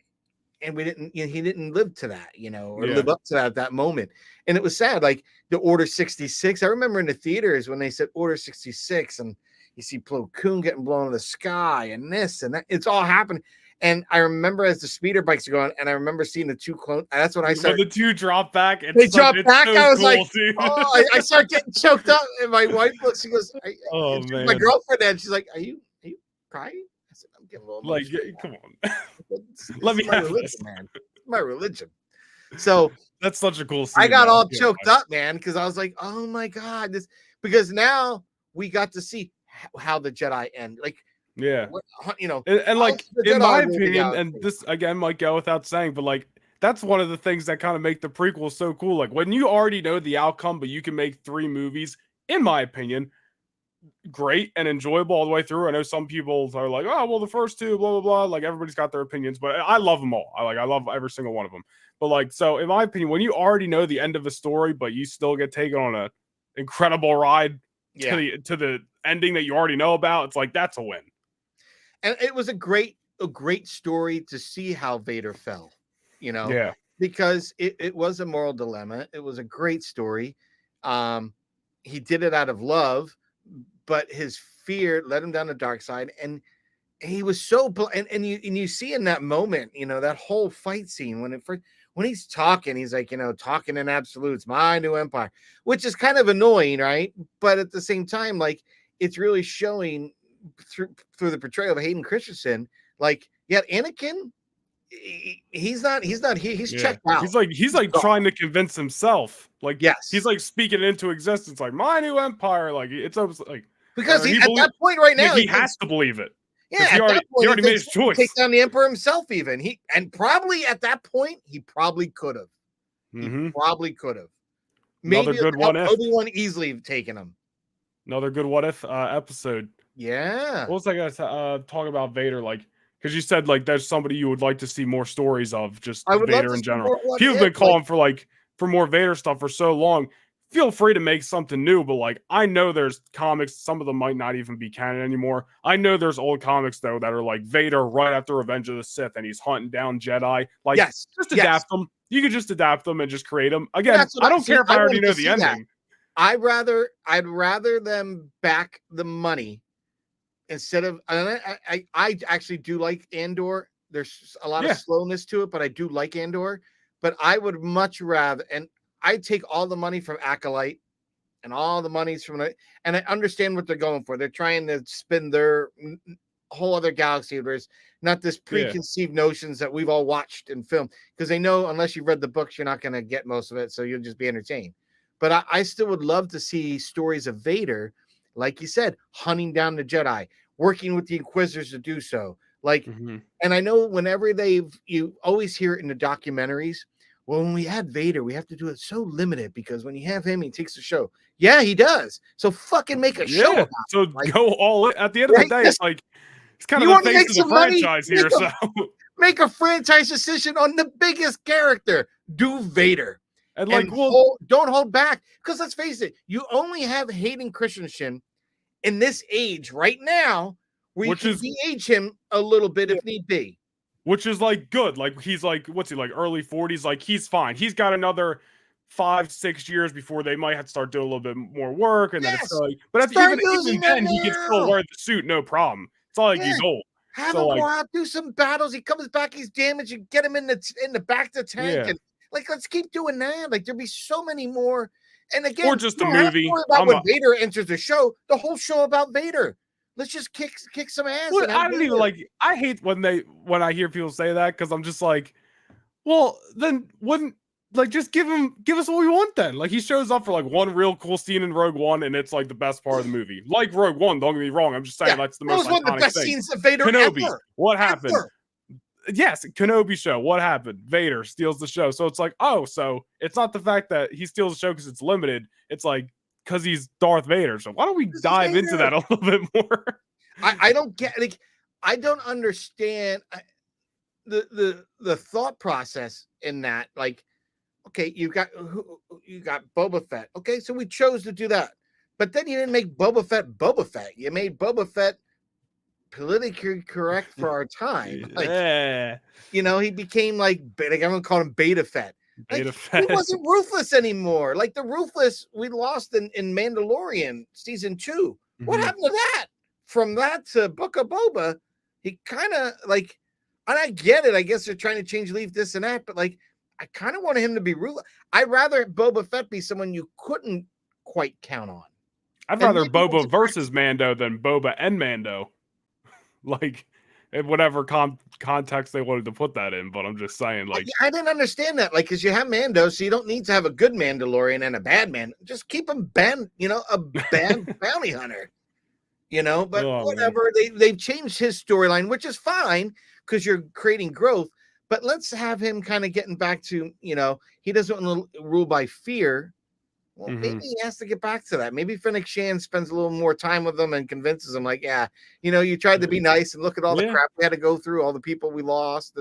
And he didn't live to that, or live up to that at that moment. And it was sad. Like the Order 66. I remember in the theaters when they said Order 66, and you see Plo Koon getting blown in the sky, and this and that. It's all happening. And I remember as the speeder bikes are going, and I remember seeing the two clones. That's when I started. When the two drop back. They drop back. So I was cool, like, oh, I started getting choked up. And my wife looks, she goes, oh man, my girlfriend, and she's like, are you crying? I said, I'm getting a little come on. Let me have religion, this, man. It's my religion. So that's such a cool scene. I got all choked up, man, because I was like, oh my god, because now we got to see how the Jedi end. Like, and like in my opinion, and this again might go without saying, but like that's one of the things that kind of make the prequels so cool. Like when you already know the outcome, but you can make 3 movies, in my opinion, great and enjoyable all the way through. I know some people are like, oh, well, the first 2, blah, blah, blah. Like everybody's got their opinions, but I love them all. I love every single one of them. But like, so in my opinion, when you already know the end of a story, but you still get taken on an incredible ride to the ending that you already know about, it's like, that's a win. And it was a great story to see how Vader fell, because it was a moral dilemma. It was a great story. He did it out of love, but his fear led him down the dark side, and he was so and you see in that moment, that whole fight scene when he's talking, he's like, talking in absolutes, my new empire, which is kind of annoying, right? But at the same time, like it's really showing through the portrayal of Hayden Christensen, like, yeah, Anakin he's not here. He's Yeah. checked out. He's like gone. trying to convince himself. Like, Yes. he's like speaking it into existence, like my new empire. Like it's almost like Because he at that point right now, he has to believe it. Yeah, He already made his choice. Take down the Emperor himself, even and probably at that point he probably could have. He probably could have. Another Maybe good what if. Obi-Wan easily taken him. Another good what if episode. Yeah. What was I gonna talk about Vader? Like, because you said like there's somebody you would like to see more stories of, just Vader in general. People have been calling for more Vader stuff for so long. Feel free to make something new, but like I know there's comics, some of them might not even be canon anymore. I know there's old comics though that are like Vader right after Revenge of the Sith and he's hunting down Jedi. Like, just adapt them. You could just adapt them and just create them. Again, I don't care if I already know the ending. I'd rather them back the money instead of. I actually do like Andor. There's a lot of slowness to it, but I do like Andor. But I would much rather, and I take all the money from Acolyte and all the monies from it, and I understand what they're going for. They're trying to spin their whole other galaxy. There's not this preconceived notions that we've all watched in film, because they know unless you've read the books, you're not going to get most of it, so you'll just be entertained. But I still would love to see stories of Vader, like you said, hunting down the Jedi, working with the Inquisitors to do so. Like, and I know whenever you always hear it in the documentaries. Well, when we add Vader, we have to do it so limited because when you have him, he takes the show. Yeah, he does. So fucking make a show about so it. Like, go all in. At the end of the day, it's like it's kind of the face of the franchise here. So make a franchise decision on the biggest character. Do Vader. And like, don't hold back. Because let's face it, you only have Hayden Christensen in this age right now where you can de-age him a little bit if need be. Which is like good. Like he's like, what's he like, early 40s? Like he's fine. He's got another 5-6 years before they might have to start doing a little bit more work. And then it's like, but even then, he can still wear the suit, no problem. It's not like he's old. Have him go out, do some battles. He comes back, he's damaged. You get him in the back of the tank, and like let's keep doing that. Like there'll be so many more. And again, or just a movie about when Vader enters the show. The whole show about Vader. Let's just kick some ass. Well, I don't even like. I hate when I hear people say that, because I'm just like, well, then wouldn't like just give us what we want then. Like he shows up for like one real cool scene in Rogue One, and it's like the best part of the movie. Like Rogue One, don't get me wrong. I'm just saying that's the most iconic thing. That was one of the best scenes of Vader Kenobi, ever. What happened? Ever. Yes, Kenobi show. What happened? Vader steals the show. So it's like, oh, so it's not the fact that he steals the show because it's limited. It's like because he's Darth Vader. So why don't we dive into that a little bit more? I don't get, like, I don't understand the thought process in that. Like, okay, you got Boba Fett. Okay, so we chose to do that, but then you didn't make Boba Fett. You made Boba Fett politically correct for our time. Like, you know, he became like everyone called him Beta Fett. Like, he wasn't ruthless anymore. Like the ruthless we lost in Mandalorian season 2. What happened to that? From that to Book of Boba, he kind of like, and I get it. I guess they're trying to change Leaf this and that, but like, I kind of wanted him to be ruthless. I'd rather Boba Fett be someone you couldn't quite count on. I'd rather Boba versus Mando than Boba and Mando. Like, in whatever context they wanted to put that in, but I'm just saying, like, I didn't understand that, like, because you have Mando, so you don't need to have a good Mandalorian and a bad man. Just keep him a bad bounty hunter. You know, but whatever. They've changed his storyline, which is fine because you're creating growth. But let's have him kind of getting back to, you know, he doesn't want to rule by fear. Well, maybe he has to get back to that. Maybe Fennec Shand spends a little more time with them and convinces him, like, yeah, you know, you tried to be nice and look at all the crap we had to go through, all the people we lost.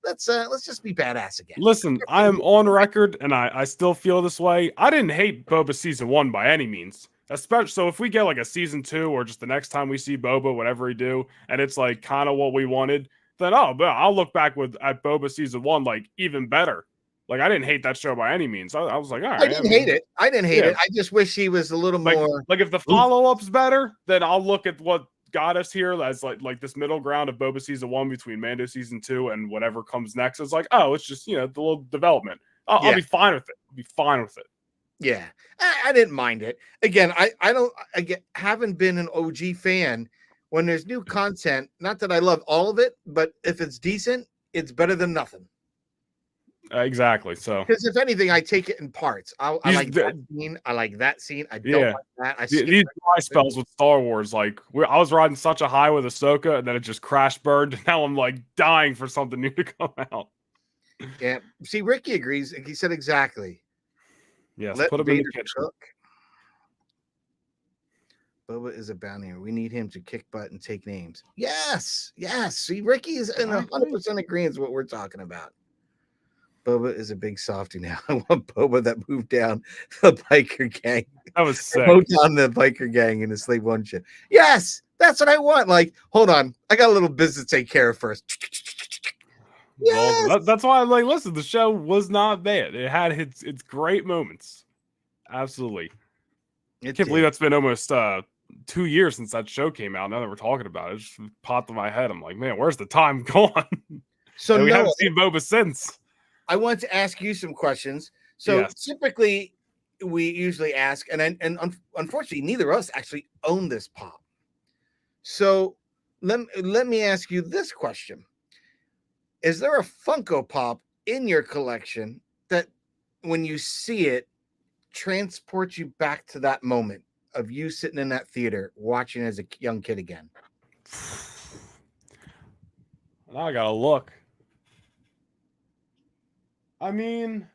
Let's just be badass again. Listen, I am on record, and I still feel this way. I didn't hate Boba season 1 by any means. Especially so if we get like a season 2 or just the next time we see Boba, whatever he do, and it's like kind of what we wanted, then I'll look back at Boba season 1 like even better. Like I didn't hate that show by any means. I was like, all right. I didn't hate it. I just wish he was a little more like if the follow-up's better, then I'll look at what got us here as like this middle ground of Boba season 1 between Mando season 2 and whatever comes next. It's like, oh, it's just, you know, the little development. I'll be fine with it. I'll be fine with it. Yeah, I didn't mind it. Again, I haven't been an OG fan. When there's new content, not that I love all of it, but if it's decent, it's better than nothing. Exactly. So because if anything, I take it in parts. I like that scene. I like that scene. I don't like that. These dry spells with Star Wars, like I was riding such a high with Ahsoka, and then it just crash burned. And now I'm like dying for something new to come out. Yeah. See, Ricky agrees. He said exactly. Yes. Let Put him Vader in the kitchen. cook. Boba is a bounty. We need him to kick butt and take names. Yes. See, Ricky is in 100% agreement with what we're talking about. Boba is a big softie now. I want Boba that moved down the biker gang. That was sick. Moved down the biker gang in the Slave One ship. Yes, that's what I want. Like, hold on, I got a little business to take care of first. Yes! Well, that's why I'm like, listen, the show was not bad. It had its great moments. Absolutely. I can't believe that's been almost 2 years since that show came out. Now that we're talking about it, it just popped in my head. I'm like, man, where's the time gone? So we haven't seen Boba since. I want to ask you some questions. So typically we usually ask, and unfortunately, neither of us actually own this pop. So let me ask you this question. Is there a Funko Pop in your collection that when you see it transports you back to that moment of you sitting in that theater watching as a young kid again? Now I gotta look. I mean,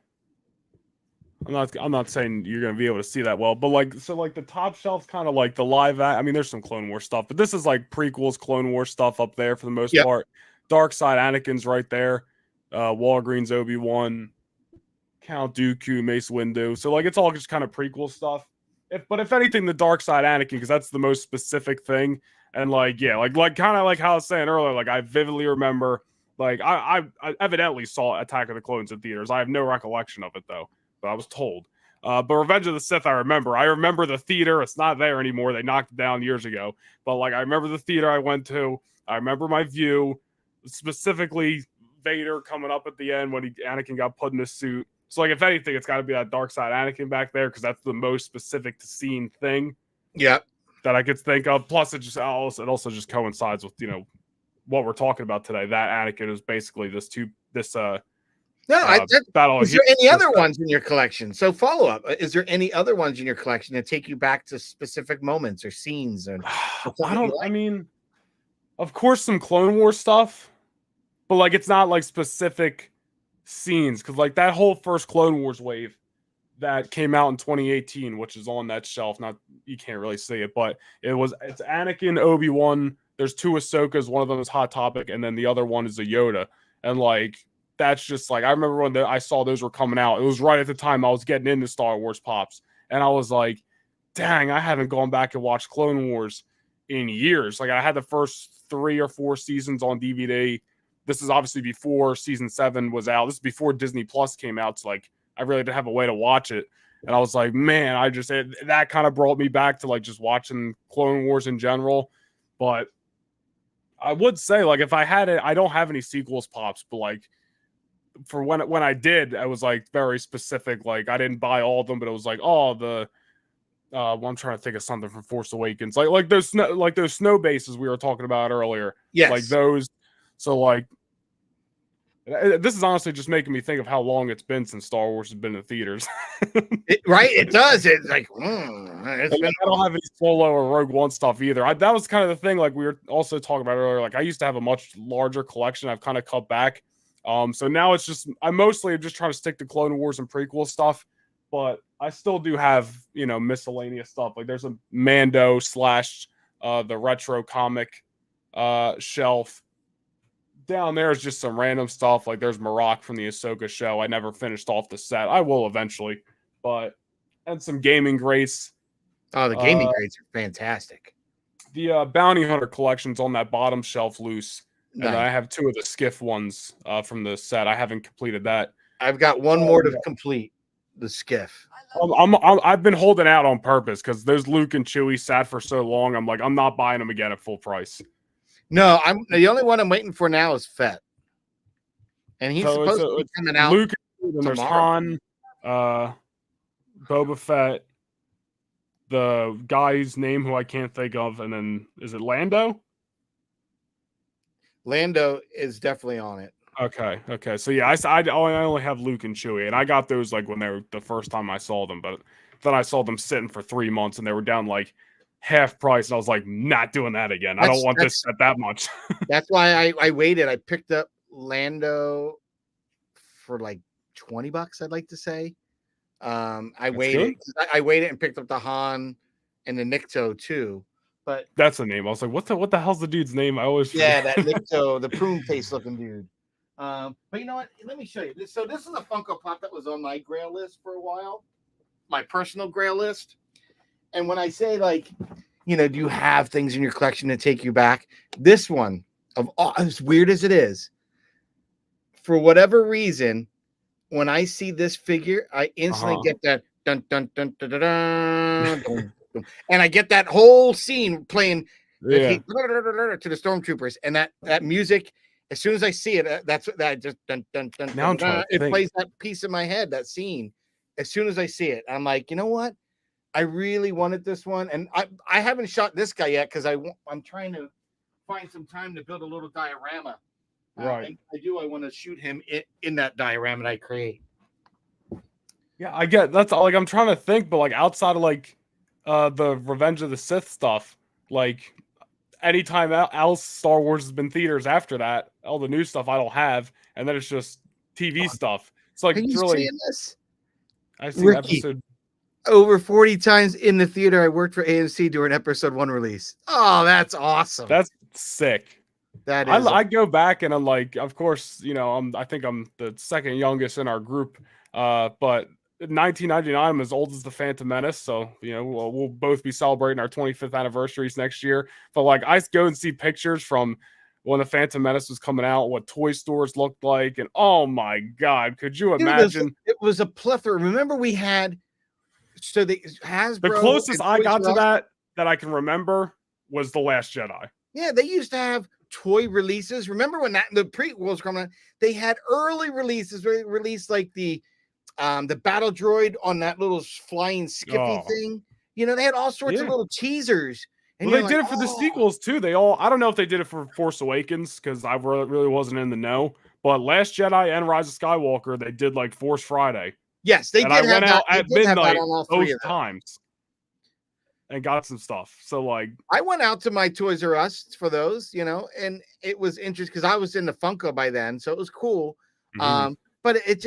I'm not saying you're gonna be able to see that well, but like the top shelf's kind of like the live I mean, there's some Clone Wars stuff, but this is like prequels, Clone Wars stuff up there for the most part. Dark Side Anakin's right there. Walgreens Obi-Wan, Count Dooku, Mace Windu. So like it's all just kind of prequel stuff. But if anything, the Dark Side Anakin, because that's the most specific thing. And like kind of like how I was saying earlier, like I vividly remember. Like I evidently saw Attack of the Clones in theaters. I have no recollection of it though, but I was told. But Revenge of the Sith, I remember. I remember the theater. It's not there anymore. They knocked it down years ago. But like I remember the theater I went to. I remember my view, specifically Vader coming up at the end when Anakin got put in his suit. So like if anything, it's got to be that Dark Side Anakin back there because that's the most specific to scene thing. Yeah, that I could think of. Plus, it also just coincides with what we're talking about today. That Anakin is basically battle. Is there any other ones in your collection? So follow up. Is there any other ones in your collection that take you back to specific moments or scenes? Or I mean, of course, some Clone Wars stuff, but like it's not like specific scenes because like that whole first Clone Wars wave that came out in 2018, which is on that shelf. Not you can't really see it, but it's Anakin, Obi-Wan. There's two Ahsokas. One of them is Hot Topic, and then the other one is a Yoda. And like that's just like I remember when I saw those were coming out. It was right at the time I was getting into Star Wars pops, and I was like, "Dang, I haven't gone back and watched Clone Wars in years." Like I had the first 3 or 4 seasons on DVD. This is obviously before season 7 was out. This is before Disney Plus came out. So like I really didn't have a way to watch it. And I was like, man, that kind of brought me back to like just watching Clone Wars in general. But I would say like if I had it, I don't have any sequels pops, but like for when I did, I was like very specific. Like I didn't buy all of them, but it was like, well, I'm trying to think of something from Force Awakens. Like those snow bases we were talking about earlier. Yes. Like those. So like this is honestly just making me think of how long it's been since Star Wars has been in theaters. Right? It does. It's like, I don't have any Solo or Rogue One stuff either. That was kind of the thing. Like we were also talking about earlier. Like I used to have a much larger collection. I've kind of cut back. So now it's just I'm mostly just trying to stick to Clone Wars and prequel stuff. But I still do have miscellaneous stuff. Like there's a Mando / the retro comic shelf. Down there is just some random stuff. Like there's Marok from the Ahsoka show. I never finished off the set. I will eventually, and some gaming greats. Oh, the gaming greats are fantastic. The Bounty Hunter collection's on that bottom shelf loose. Nice. And I have 2 of the Skiff ones from the set. I haven't completed that. I've got one more to complete the Skiff. I've been holding out on purpose because those Luke and Chewie sat for so long. I'm like, I'm not buying them again at full price. No, the only one I'm waiting for now is Fett, and he's supposed to be coming out. Luke, and there's Han, Boba Fett, the guy's name who I can't think of, and then is it Lando? Lando is definitely on it. Okay. So yeah, I only have Luke and Chewie, and I got those like when they were the first time I saw them, but then I saw them sitting for 3 months, and they were down like half price, and I was like, not doing that again. I don't want this at that much. That's why I waited. I picked up Lando for like $20, I'd like to say. I waited. I waited and picked up the Han and the Nikto too. But that's the name. I was like, what the hell's the dude's name? I always forget. that Nikto, the prune face looking dude. But you know what? Let me show you this. So this is a Funko Pop that was on my Grail list for a while, my personal Grail list. And when I say like, you know, do you have things in your collection that take you back? This one, of all, as weird as it is, for whatever reason, when I see this figure, I instantly get that dun dun dun dun dun, dun, dun, dun, and I get that whole scene playing to the stormtroopers, and that music. As soon as I see it, that's that just dun dun dun. Now dun, it plays that piece in my head, that scene. As soon as I see it, I'm like, you know what? I really wanted this one, and I haven't shot this guy yet because I'm trying to find some time to build a little diorama. Right. I want to shoot him in that diorama that I create. Yeah, I get that's like I'm trying to think, but like outside of like the Revenge of the Sith stuff, like anytime else Star Wars has been theaters after that, all the new stuff I don't have, and then it's just TV stuff. It's like Are you really seeing this? I've seen episode over 40 times in the theater. I worked for AMC during episode 1 release. Oh, that's awesome. That's sick. That is. I go back and I'm like, of course, you know, I think I'm the second youngest in our group. But 1999, I'm as old as the Phantom Menace, so you know we'll both be celebrating our 25th anniversaries next year. But like, I go and see pictures from when the Phantom Menace was coming out, what toy stores looked like, and oh my god, could you imagine? It was a plethora. Remember, we had the Hasbro. The closest I got to that I can remember was The Last Jedi. Yeah, they used to have toy releases. Remember when the prequels were coming out? They had early releases where they released like the battle droid on that little flying skiffy thing. You know, they had all sorts of little teasers. And well, they did it for the sequels too. I don't know if they did it for Force Awakens because I really wasn't in the know. But Last Jedi and Rise of Skywalker, they did like Force Friday. Yes, they did. I went out at midnight both times and got some stuff. So like, I went out to my Toys R Us for those, you know, and it was interesting because I was in the Funko by then, so it was cool. Mm-hmm. But it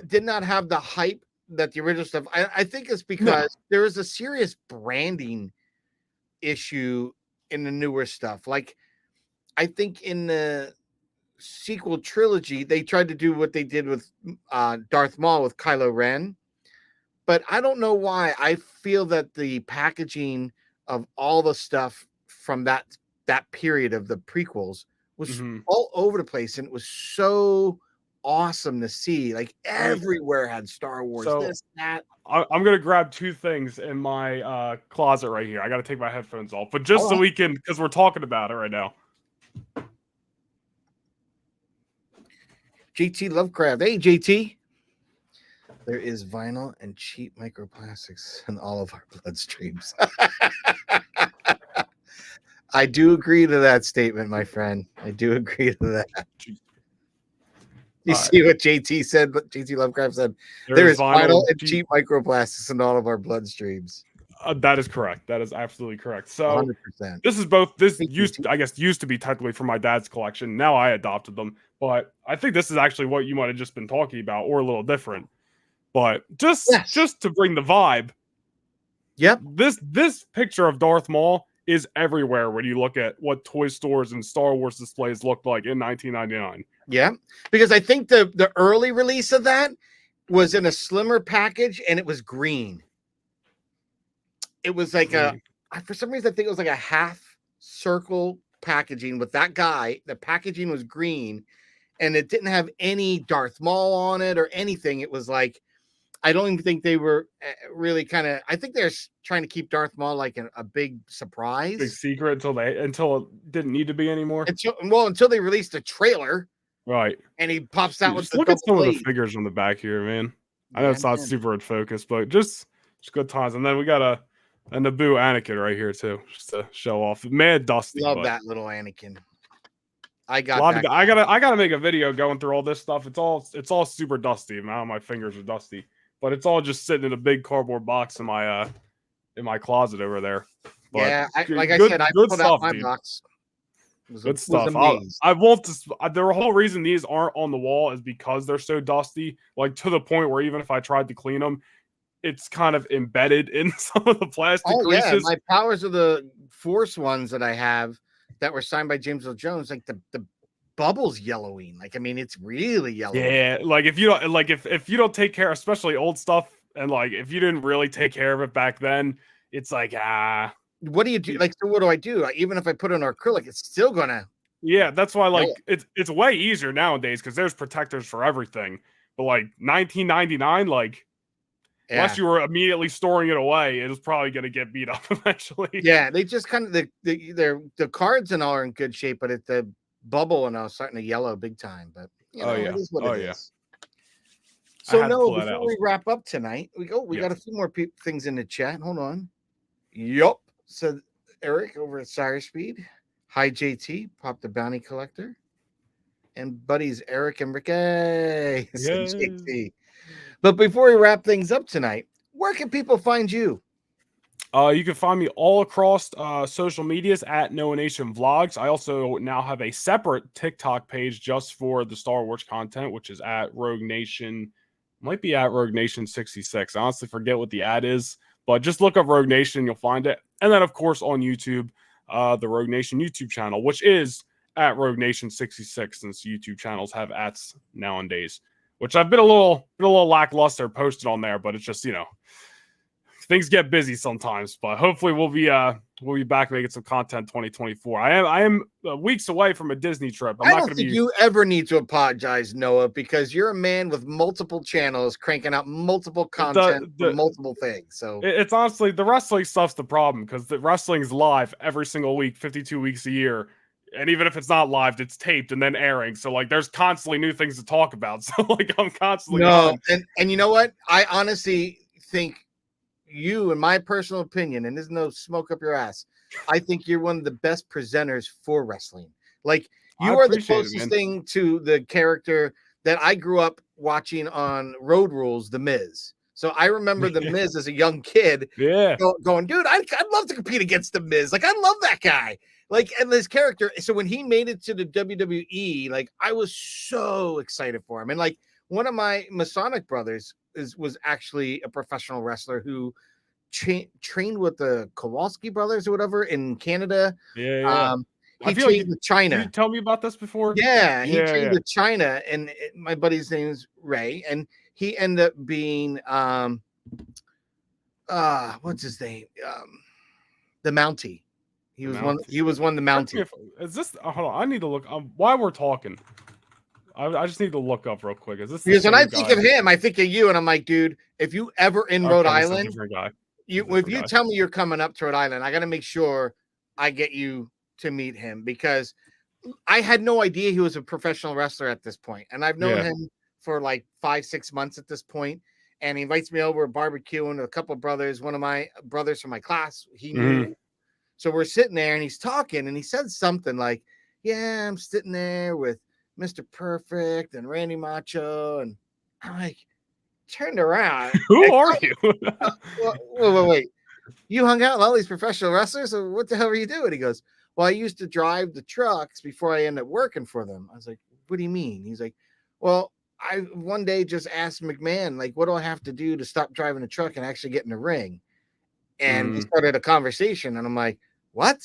did not have the hype that the original stuff. I think it's because there is a serious branding issue in the newer stuff. Like, I think in the sequel trilogy, they tried to do what they did with Darth Maul with Kylo Ren. But I don't know why. I feel that the packaging of all the stuff from that period of the prequels was all over the place, and it was so awesome to see. Like everywhere had Star Wars. So this, that. I'm gonna grab two things in my closet right here. I gotta take my headphones off, but just so we can, because we're talking about it right now. JT Lovecraft. Hey, JT. There is vinyl and cheap microplastics in all of our bloodstreams. I do agree to that statement, my friend. I do agree to that. You see what JT said? JT Lovecraft said, there is vinyl and cheap microplastics in all of our bloodstreams. That is correct. That is absolutely correct. So 100%. This is both. This used to be technically from my dad's collection. Now I adopted them, but I think this is actually what you might have just been talking about, or a little different. But just to bring the vibe. Yep. This picture of Darth Maul is everywhere when you look at what toy stores and Star Wars displays looked like in 1999. Yeah, because I think the early release of that was in a slimmer package and it was green. It was like for some reason I think it was like a half circle packaging with that guy. The packaging was green and it didn't have any Darth Maul on it or anything. It was like, I don't even think they were really I think they're trying to keep Darth Maul like a big surprise. Big secret until it didn't need to be anymore. Until they released a trailer. Right. And he pops out with the look at some of the figures on the back here, man. I know it's not super in focus, but just good times. And then we got a Naboo Anakin right here too, just to show off. Mad dusty. Love that little Anakin. I got that. I gotta make a video going through all this stuff. It's all super dusty. Now my fingers are dusty, but it's all just sitting in a big cardboard box in my closet over there. But Yeah, like good, I said, I good pulled stuff, out my dude. box. Good stuff. Amazed. I want to. The whole reason these aren't on the wall is because they're so dusty. Like to the point where even if I tried to clean them, it's kind of embedded in some of the plastic Yeah, creases. my Powers of the Force ones that I have that were signed by James Earl Jones, like the bubbles yellowing. Like, I mean, it's really yellow. Yeah, like if you don't if you don't take care, especially old stuff, and like if you didn't really take care of it back then, it's like What do you do? Like, so what do I do? Even if I put it on acrylic, it's still gonna. Yeah, that's why like it's way easier nowadays because there's protectors for everything. But like 1999, like unless you were immediately storing it away, it was probably gonna get beat up eventually. Yeah, they just kind of the cards and all are in good shape, but the bubble and all starting to yellow big time. But you know, it is what it is. So no, before we wrap up tonight, we got a few more things in the chat. Hold on. Yup, said Eric over at Sire Speed. Hi JT, Pop the Bounty Collector, and buddies Eric and Ricky. Said JT. But before we wrap things up tonight, where can people find you? You can find me all across social medias at Noah Nation Vlogs. I also now have a separate TikTok page just for the Star Wars content, which is at Rogue Nation. Might be at Rogue Nation 66. I honestly forget what the ad is, but just look up Rogue Nation, you'll find it. And then, of course, on YouTube, the Rogue Nation YouTube channel, which is at Rogue Nation 66, since YouTube channels have ats nowadays. Which I've been a little lackluster posted on there, but it's just, you know, things get busy sometimes. But hopefully we'll be back making some content 2024. I am weeks away from a Disney trip. I don't think you ever need to apologize, Noah, because you're a man with multiple channels cranking out multiple content for multiple things. So it's honestly the wrestling stuff's the problem because the wrestling's live every single week, 52 weeks a year. And even if it's not live, it's taped and then airing. So like there's constantly new things to talk about. So like I'm constantly and you know what? I honestly think you, in my personal opinion, and there's no smoke up your ass, I think you're one of the best presenters for wrestling. Like you are the closest thing to the character that I grew up watching on Road Rules, The Miz. So I remember The Miz as a young kid going, dude, I'd love to compete against The Miz. Like, I love that guy. Like, and this character. So when he made it to the WWE, like, I was so excited for him. And like one of my Masonic brothers was actually a professional wrestler who trained with the Kowalski brothers or whatever in Canada. He trained with China. Did you tell me about this before? Yeah, he trained with China, and my buddy's name is Ray, and he ended up being what's his name? The Mountie. He was one of the Mounties. Is this hold on? I need to look while we're talking. I just need to look up real quick. Is this because when I think of him, I think of you, and I'm like, dude, if you ever in Rhode Island, if you tell me you're coming up to Rhode Island, I got to make sure I get you to meet him because I had no idea he was a professional wrestler at this point, and I've known him for like 5-6 months at this point. And he invites me over barbecuing with a couple of brothers. One of my brothers from my class, he knew. So we're sitting there, and he's talking, and he said something like, "Yeah, I'm sitting there with Mr. Perfect and Randy Macho," and I'm like, turned around. Who are you? Wait. You hung out with all these professional wrestlers? So what the hell are you doing? He goes, "Well, I used to drive the trucks before I ended up working for them." I was like, "What do you mean?" He's like, "Well, I one day just asked McMahon, like, what do I have to do to stop driving a truck and actually get in the ring?" And he started a conversation, and I'm like, "What?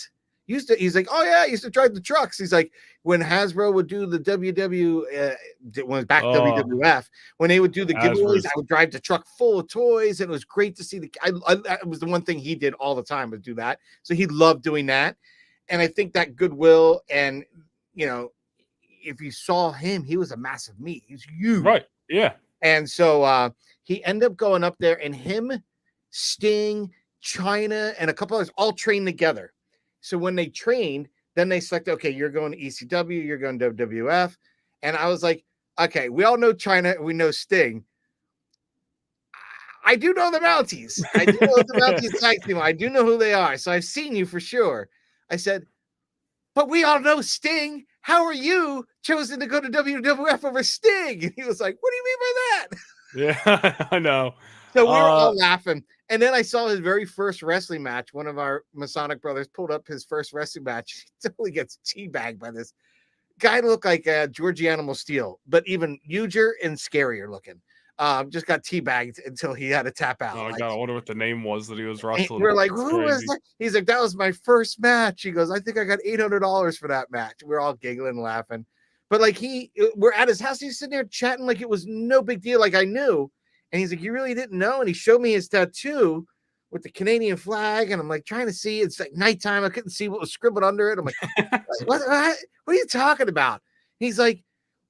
He's like, "Oh yeah, I used to drive the trucks." He's like, when Hasbro would do the WWF, when they would do the giveaways, I would drive the truck full of toys, and it was great to see it was the one thing he did all the time was do that. So he loved doing that. And I think that goodwill, and you know, if you saw him, he was a massive meat. He's huge. Right. Yeah. And so he ended up going up there, and him, Sting, China, and a couple others all trained together. So when they trained, then they selected, okay, you're going to ECW, you're going to WWF. And I was like, okay, we all know China, we know Sting. I do know the Mounties. I do know the Mounties tag team. I do know who they are. So I've seen you for sure. I said, but we all know Sting. how are you chosen to go to WWF over Sting? And he was like, what do you mean by that? Yeah, I know. So we were all laughing. And then I saw his very first wrestling match. One of our Masonic brothers pulled up his first wrestling match. He totally gets teabagged by this guy. Looked like Georgie Animal Steel, but even huger and scarier looking. Just got teabagged until he had to tap out. Oh my God, I wonder what the name was that he was wrestling. We're like, who was that? He's like, that was my first match. He goes, I think I got $800 for that match. We're all giggling and laughing. But like we're at his house. He's sitting there chatting like it was no big deal. Like I knew. And he's like, you really didn't know? And he showed me his tattoo with the Canadian flag. And I'm like, trying to see. It's like nighttime. I couldn't see what was scribbled under it. I'm like, what are you talking about? He's like,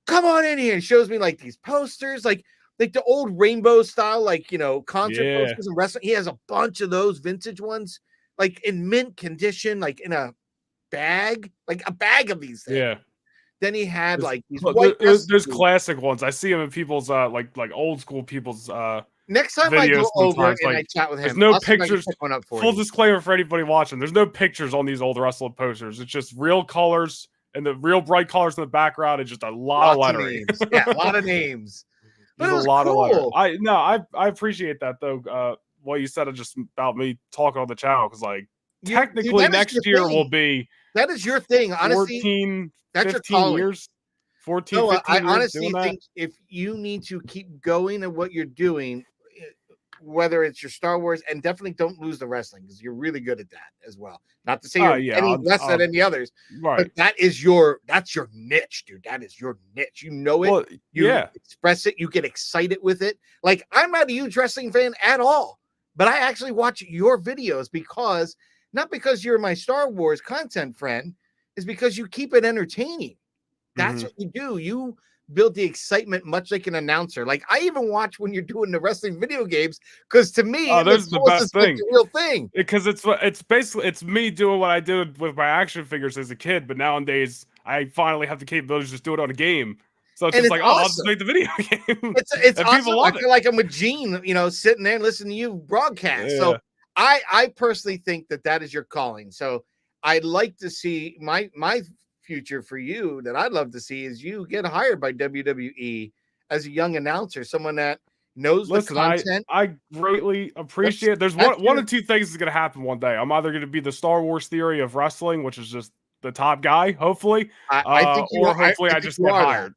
come on in here. And shows me like these posters, like the old rainbow style, like, concert posters and wrestling. He has a bunch of those vintage ones, like in mint condition, like in a bag, like a bag of these things. Yeah. Then he had like these there's classic ones. I see them in people's like old school people's next time I go over and I chat with him. There's no pictures. Full disclaimer for anybody watching. There's no pictures on these old wrestling posters. It's just real colors and the real bright colors in the background and just a lot of lettering. Yeah, a lot of names. But there's a lot of lettering. I appreciate that though. What you said just about me talking on the channel, because like technically next year will be that is your thing. Honestly, 14, that's 15 your years. 14, no, 15 I years honestly think if you need to keep going at what you're doing, whether it's your Star Wars, and definitely don't lose the wrestling because you're really good at that as well. Not to say you're any less than any others, right? But that's your niche, dude. That is your niche. You know it. Well, you express it. You get excited with it. Like I'm not a huge wrestling fan at all, but I actually watch your videos because not because you're my Star Wars content friend, is because you keep it entertaining. That's what you do. You build the excitement much like an announcer. Like I even watch when you're doing the wrestling video games because to me, there's the best thing. The real thing. Because it's basically me doing what I did with my action figures as a kid, but nowadays I finally have the capability to just do it on a game. So it's just like, awesome. I'll just make the video game. It's awesome. People love I feel like I'm with Gene, sitting there and listening to you broadcast. Yeah. So I personally think that is your calling. So I'd like to see my future for you that I'd love to see is you get hired by WWE as a young announcer, someone that knows the content. I greatly appreciate it. There's one of two things is going to happen one day. I'm either going to be the Star Wars theory of wrestling, which is just the top guy, hopefully, I think hopefully I just get hired.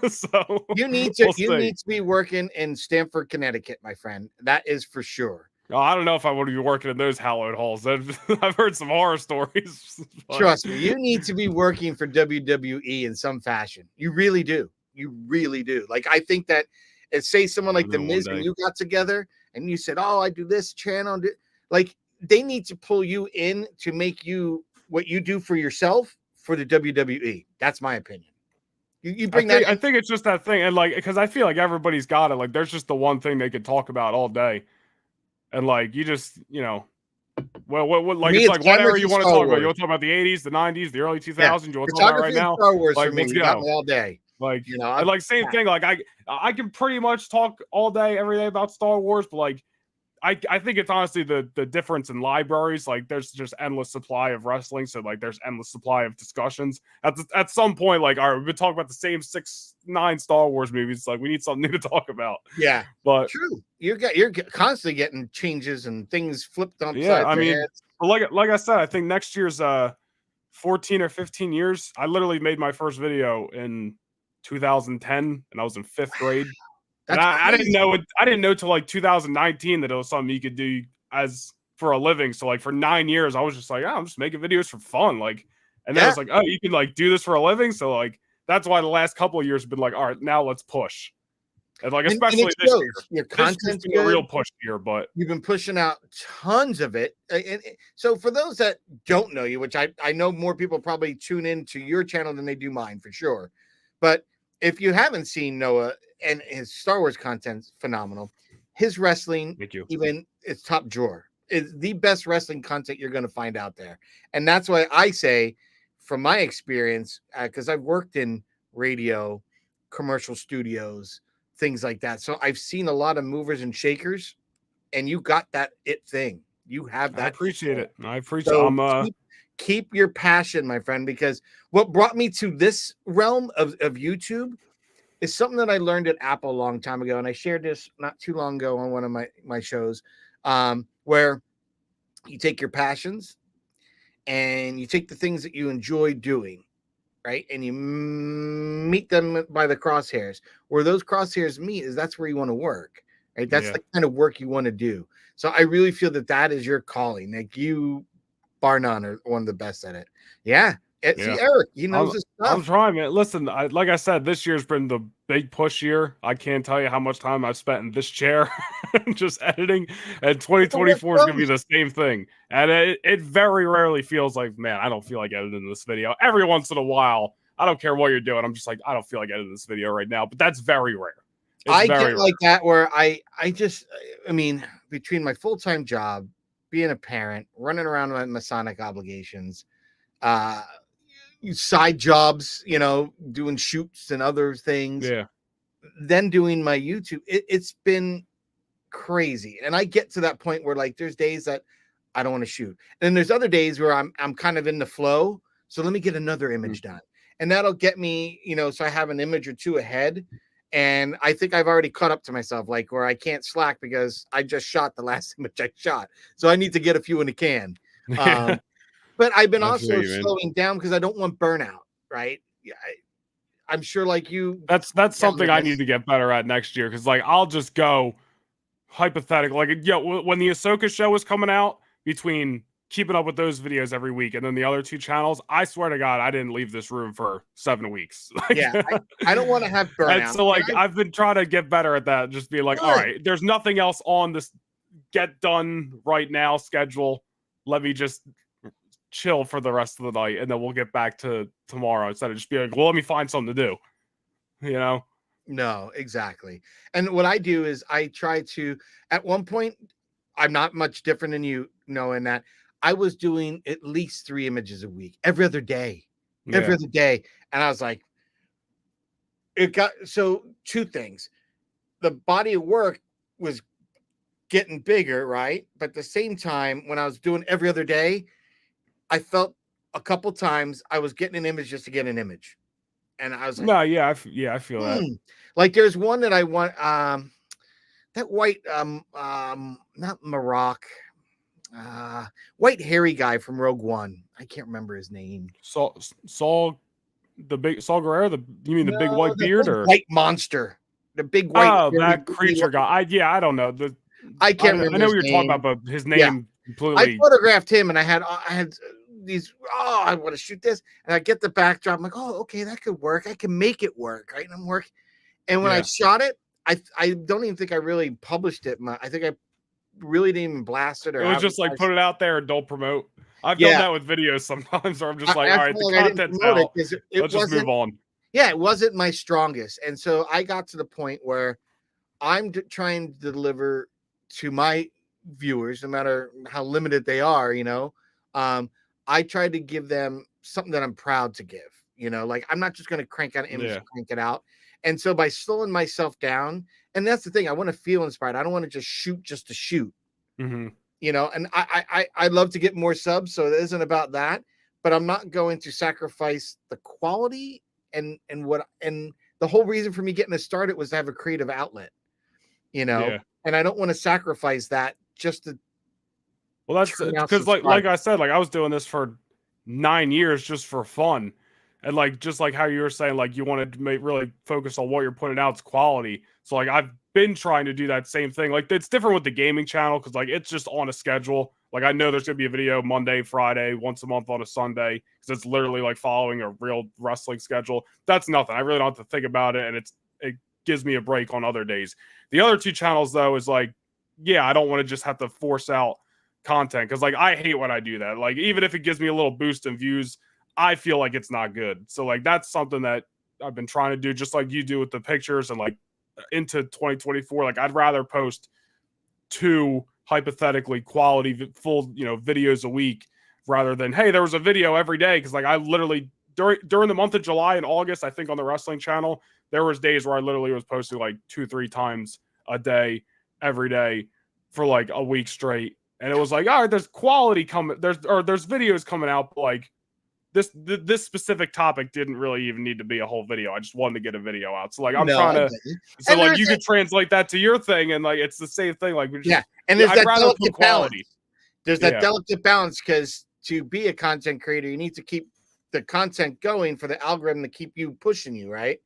So you need to be working in Stamford, Connecticut, my friend. That is for sure. Oh, I don't know if I would be working in those hallowed halls. I've heard some horror stories. Trust me, you need to be working for WWE in some fashion. You really do. You really do. Like, I think that, say someone like The Miz and you got together and you said, oh, I do this channel. Like, they need to pull you in to make you what you do for yourself for the WWE. That's my opinion. You bring that. I think it's just that thing. And like, because I feel like everybody's got it. Like, there's just the one thing they could talk about all day. And like you just, what like it's like whatever you want to talk about. You want to talk about the 80s, the 90s, the early 2000s. You want to talk about right now? Star Wars like, for me. You got me all day. Like and like same thing. Like I can pretty much talk all day, every day about Star Wars, but like I think it's honestly the difference in libraries. Like there's just endless supply of wrestling, so like there's endless supply of discussions. At some point, like all right, we've been talking about the same 6-9 Star Wars movies. Like we need something new to talk about. Yeah, but true. You're constantly getting changes and things flipped on. Yeah, I mean, like I said, I think next year's 14 or 15 years. I literally made my first video in 2010, and I was in 5th grade. And I didn't know it. I didn't know till like 2019 that it was something you could do as for a living. So like for 9 years, I was just like, oh, I'm just making videos for fun. Like, and then it's like, oh, you can like do this for a living. So like that's why the last couple of years have been like, all right, now let's push. And like especially this year, your content's been a real push here. But you've been pushing out tons of it. And so for those that don't know you, which I know more people probably tune in to your channel than they do mine for sure, but if you haven't seen Noah. And his Star Wars content's phenomenal. His wrestling, even it's top drawer. It's the best wrestling content you're going to find out there. And that's why I say, from my experience, because I've worked in radio, commercial studios, things like that. So I've seen a lot of movers and shakers, and you got that it thing. You have that. I appreciate it. I appreciate it. keep your passion, my friend, because what brought me to this realm of YouTube is something that I learned at Apple a long time ago. And I shared this not too long ago on one of my shows, where you take your passions and you take the things that you enjoy doing, right? And you meet them by the crosshairs. Where those crosshairs meet is that's where you want to work, right? That's the kind of work you want to do. So I really feel that that is your calling. Like you, bar none, are one of the best at it. Yeah. See, Eric, he knows his stuff. I'm trying, man. Listen, like I said, this year's been the big push year. I can't tell you how much time I've spent in this chair just editing. And 2024 is going to be the same thing. And it very rarely feels like, man, I don't feel like editing this video. Every once in a while, I don't care what you're doing. I'm just like, I don't feel like editing this video right now. But that's very rare. I get like that where I mean, between my full-time job, being a parent, running around with Masonic obligations, side jobs, you know, doing shoots and other things, then doing my YouTube, it's been crazy. And I get to that point where like there's days that I don't want to shoot, and there's other days where I'm kind of in the flow, so let me get another image done, and that'll get me, you know, so I have an image or two ahead. And I think I've already caught up to myself, like where I can't slack because I just shot the last image I shot, so I need to get a few in the can. But I've been also slowing down because I don't want burnout, right? Yeah, I'm sure like you. That's something I need to get better at next year, because like I'll just go hypothetical. Like, when the Ahsoka show was coming out, between keeping up with those videos every week and then the other two channels, I swear to God, I didn't leave this room for 7 weeks. Like, yeah, I don't want to have burnout. And so like I've been trying to get better at that. Just be like, all right, there's nothing else on this get done right now schedule. Let me just chill for the rest of the night, and then we'll get back to tomorrow, instead of just being like, well, let me find something to do, you know? No, exactly. And what I do is I try to, at one point, I'm not much different than you, knowing that I was doing at least 3 images a week, every other day. And I was like, it got, so 2 things. The body of work was getting bigger, right? But at the same time, when I was doing every other day, I felt a couple times I was getting an image just to get an image. And I was like, I feel that. Like there's one that I want, that white, not Maroc, white hairy guy from Rogue One. I can't remember his name. Saul Guerrero, you mean the big white beard, or white monster? The big white that creature guy. I don't know. I can't remember. I know what you're talking about, but his name completely. I photographed him, and I had these. Oh, I want to shoot this, and I get the backdrop. I'm like, oh, okay, that could work. I can make it work, right? And I'm working. And when I shot it, I don't even think I really published it. I think I really didn't even blast it. Or it was just like, put it out there and don't promote. I've done that with videos sometimes, where I'm just like, all right, the content's out. Let's just move on. Yeah, it wasn't my strongest. And so I got to the point where I'm trying to deliver to my viewers, no matter how limited they are, you know. I try to give them something that I'm proud to give, you know, like I'm not just going to crank out an image and crank it out. And so by slowing myself down, and that's the thing, I want to feel inspired. I don't want to just to shoot, you know, and I love to get more subs. So it isn't about that, but I'm not going to sacrifice the quality and the whole reason for me getting this started was to have a creative outlet, you know, and I don't want to sacrifice that just to. Well, that's because like I said, like I was doing this for 9 years just for fun. And like, just like how you were saying, like you wanted to really focus on what you're putting out's quality. So like, I've been trying to do that same thing. Like it's different with the gaming channel, because like it's just on a schedule. Like I know there's gonna be a video Monday, Friday, once a month on a Sunday, because it's literally like following a real wrestling schedule. That's nothing. I really don't have to think about it, and it gives me a break on other days. The other 2 channels though is like, I don't want to just have to force out content, because like I hate when I do that. Like even if it gives me a little boost in views, I feel like it's not good. So like that's something that I've been trying to do, just like you do with the pictures, and like into 2024, like I'd rather post 2 hypothetically quality full, you know, videos a week, rather than, hey, there was a video every day. Because like I literally during the month of July and August, I think on the wrestling channel, there was days where I literally was posting like 2-3 times a day every day for like a week straight. and it was like, all right, there's quality coming, there's videos coming out, but like this specific topic didn't really even need to be a whole video. I just wanted to get a video out. So like I'm trying to, so and like you could translate that to your thing, and like it's the same thing. Like and there's that delicate quality. Balance. There's that delicate balance, because to be a content creator, you need to keep the content going for the algorithm to keep you pushing you, right?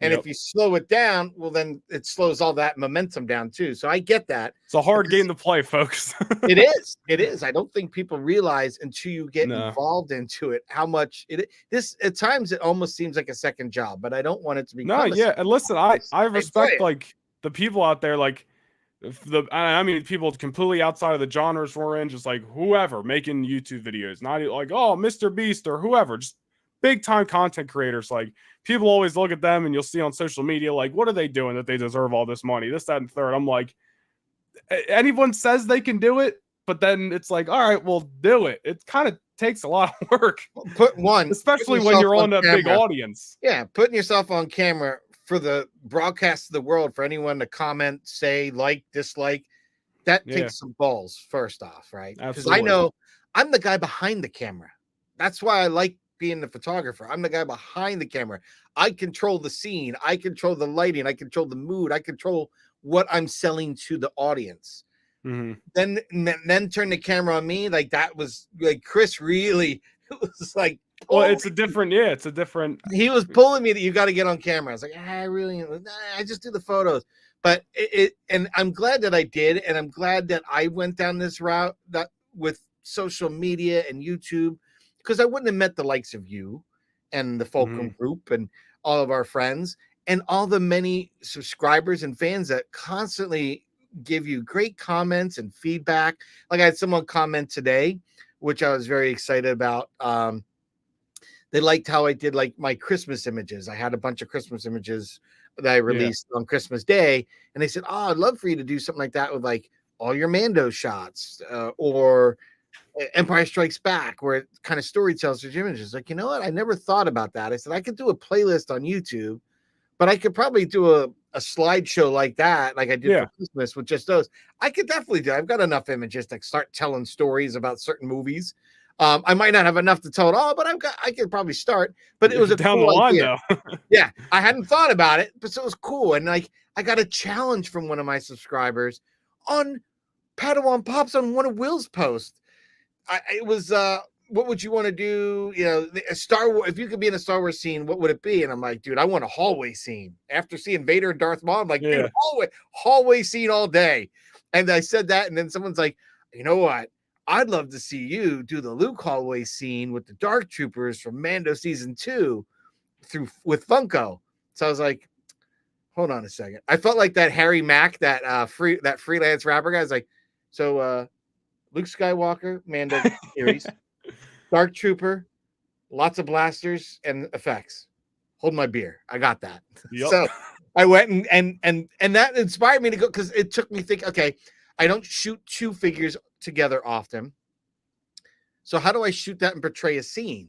And if you slow it down, well, then it slows all that momentum down too. So I get that. It's a hard game to play, folks. It is. It is. I don't think people realize until you get involved into it how much this at times it almost seems like a second job, but I don't want it to be. No, yeah. And listen, I respect like the people out there, like I mean, people completely outside of the genres we're in, just like whoever making YouTube videos, not like, oh, Mr. Beast or whoever, just big time content creators. Like people always look at them and you'll see on social media, like, what are they doing that they deserve all this money? This, that, and third. I'm like, anyone says they can do it, but then it's like, all right, well, do it. It kind of takes a lot of work. Especially when you're on a big audience. Yeah, putting yourself on camera for the broadcast of the world, for anyone to comment, say, like, dislike, that takes some balls, first off, right? Because I know I'm the guy behind the camera. That's why I like being the photographer. I'm the guy behind the camera. I control the scene. I control the lighting. I control the mood. I control what I'm selling to the audience. Then turn the camera on me. Like that was like Chris really, it was like, well, it's a different, he was pulling me that you got to get on camera. I was like, I just do the photos. But and I'm glad that I did. And I'm glad that I went down this route that with social media and YouTube, because I wouldn't have met the likes of you and the Fulcrum group and all of our friends and all the many subscribers and fans that constantly give you great comments and feedback. Like I had someone comment today, which I was very excited about. They liked how I did like my Christmas images. I had a bunch of Christmas images that I released on Christmas Day. And they said, oh, I'd love for you to do something like that with like all your Mando shots or Empire Strikes Back, where it kind of story tells through images. Like, you know what? I never thought about that. I said, I could do a playlist on YouTube, but I could probably do a slideshow like that, like I did for Christmas with just those. I could definitely do. I've got enough images to start telling stories about certain movies. I might not have enough to tell it all, but I could probably start. But it was a down cool the line, idea. though. Yeah, I hadn't thought about it, but so it was cool. And like, I got a challenge from one of my subscribers on Padawan Pops on one of Will's posts. It was what would you want to do? You know, a Star Wars, if you could be in a Star Wars scene, what would it be? And I'm like, dude, I want a hallway scene. After seeing Vader and Darth Maul, I'm like, dude, hallway scene all day. And I said that, and then someone's like, you know what? I'd love to see you do the Luke hallway scene with the Dark Troopers from Mando season 2 with Funko. So I was like, hold on a second. I felt like that Harry Mack, that freelance rapper guy. I was like, so Luke Skywalker, Mando series, Dark Trooper, lots of blasters and effects. Hold my beer. I got that. Yep. So I went and that inspired me to go, because it took me thinking, okay, I don't shoot two figures together often. So how do I shoot that and portray a scene?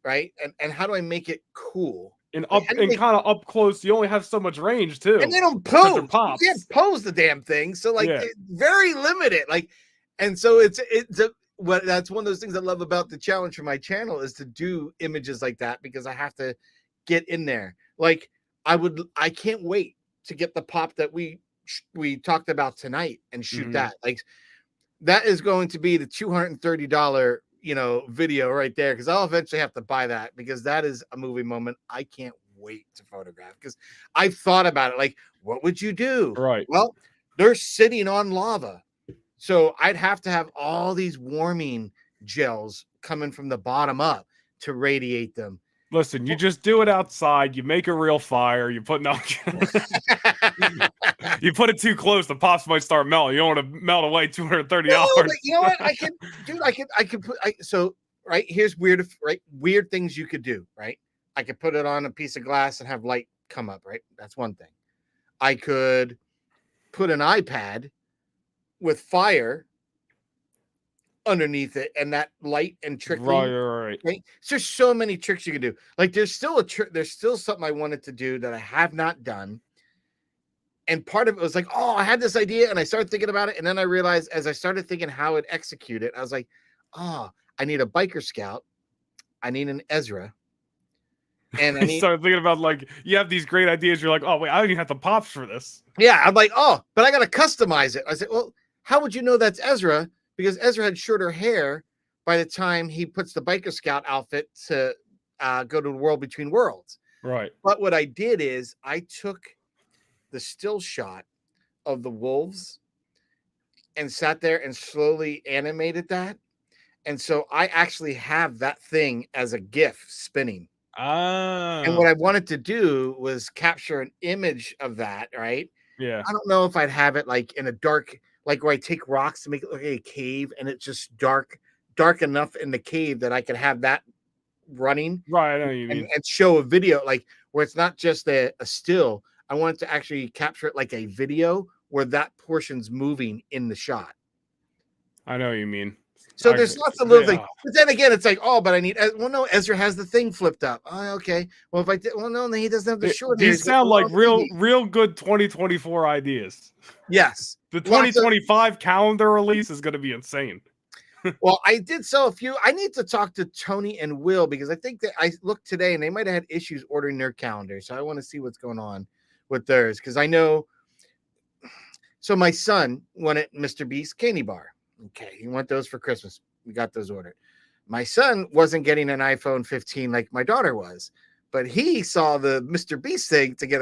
Right. And how do I make it cool? And kind of up close, you only have so much range too. And they don't pose. You can't pose the damn thing. So like very limited. Like, and so that's one of those things I love about the challenge for my channel is to do images like that, because I have to get in there. Like I can't wait to get the pop that we talked about tonight and shoot that. Like that is going to be the $230, video right there. Cause I'll eventually have to buy that, because that is a movie moment I can't wait to photograph, because I've thought about it. Like, what would you do? Right. Well, they're sitting on lava. So I'd have to have all these warming gels coming from the bottom up to radiate them. Listen, you just do it outside. You make a real fire. You put you put it too close, the pops might start melting. You don't want to melt away $230. No, but you know what? I could put. So right here's weird things you could do. Right, I could put it on a piece of glass and have light come up. Right, that's one thing. I could put an iPad with fire underneath it and that light and trickling. Right. So there's so many tricks you can do. Like there's still something I wanted to do that I have not done. And part of it was like, oh, I had this idea, and I started thinking about it, and then I realized as I started thinking how it execute it, I was like, oh, I need a biker scout, I need an Ezra, and I You need started thinking about like you have these great ideas. You're like, oh wait, I don't even have the pops for this. yeah, I'm like, oh, but I got to customize it. I said, well, how would you know that's Ezra? Because Ezra had shorter hair by the time he puts the biker scout outfit to go to the world between worlds. Right. But what I did is I took the still shot of the wolves and sat there and slowly animated that. And so I actually have that thing as a GIF spinning. And what I wanted to do was capture an image of that, right? Yeah. I don't know if I'd have it like in a dark, like where I take rocks to make it look like a cave and it's just dark enough in the cave that I could have that running. Right. I know what you mean. And show a video like where it's not just a still. I wanted to actually capture it like a video where that portion's moving in the shot. I know what you mean. So there's lots of little things. But then again, it's like, oh, but I need, well, no, Ezra has the thing flipped up. Oh, okay. Well, if I did, well, no, he doesn't have the short hair. These sound like real good 2024 ideas. Yes. The 2025 calendar release is going to be insane. Well, I did sell a few. I need to talk to Tony and Will because I think that I looked today and they might have had issues ordering their calendars. So I want to see what's going on with theirs because I know. So my son wanted Mr. Beast candy bar. Okay, he want those for Christmas. We got those ordered. My son wasn't getting an iPhone 15 like my daughter was, but he saw the Mr. Beast thing to get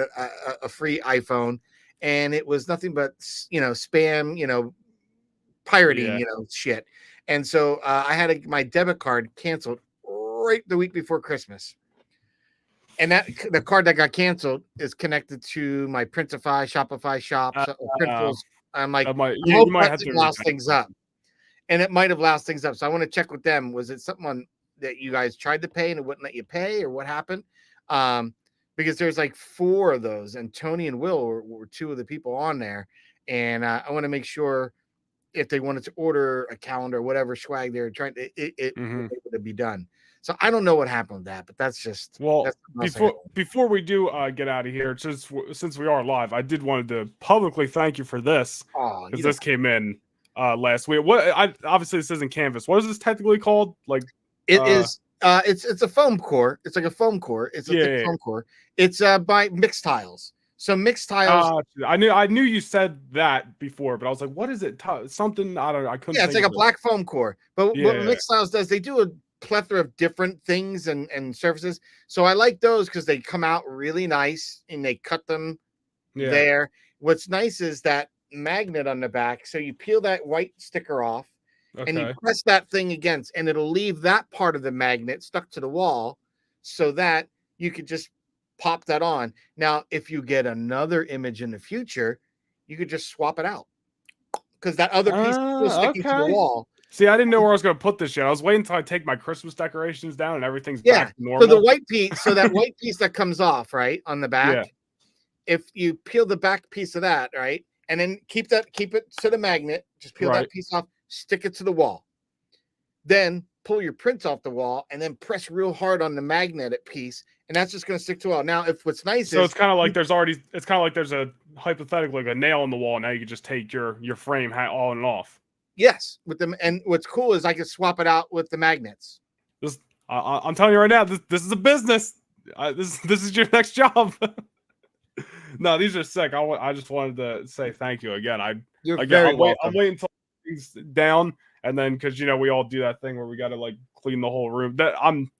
a free iPhone, and it was nothing but spam, pirating, shit. And so I had my debit card canceled right the week before Christmas. And the card that got canceled is connected to my Printify, Shopify shops, Printfuls. I'm like, you might have to lost things up. And it might have lost things up. So I want to check with them. Was it something that you guys tried to pay and it wouldn't let you pay, or what happened? Because there's like 4 of those, and Tony and Will were 2 of the people on there. And I want to make sure if they wanted to order a calendar or whatever swag they're trying to, it was able to be done. So I don't know what happened with that, but that's just before we do get out of here, since we are live, I did wanted to publicly thank you for this because this came in last week. Obviously this isn't canvas. What is this technically called? Like it is. It's a foam core. It's like a foam core. It's a thick foam core. It's by Mixed Tiles. So Mixed Tiles. I knew you said that before, but I was like, what is it? Something I don't know. I couldn't. Yeah, it's like a black foam core. But what Mixed Tiles does, they do a plethora of different things and surfaces. So I like those because they come out really nice and they cut them there. What's nice is that magnet on the back. So you peel that white sticker off and you press that thing against, and it'll leave that part of the magnet stuck to the wall so that you could just pop that on. Now, if you get another image in the future, you could just swap it out because that other piece is still sticking to the wall. See, I didn't know where I was going to put this yet. I was waiting until I take my Christmas decorations down and everything's back to normal. So the white piece, that white piece that comes off, right, on the back, if you peel the back piece of that, right, and then keep it to the magnet, just peel that piece off, stick it to the wall. Then pull your print off the wall and then press real hard on the magnetic piece, and that's just going to stick to the wall. Now, if what's nice so it's kind of like there's a hypothetical like a nail in the wall. Now you can just take your frame on and off. Yes, with them, and what's cool is I can swap it out with the magnets. I'm telling you right now, this is a business. This is your next job. No, these are sick. I just wanted to say thank you again. I'm waiting until things down, and then because we all do that thing where we got to like clean the whole room. That I'm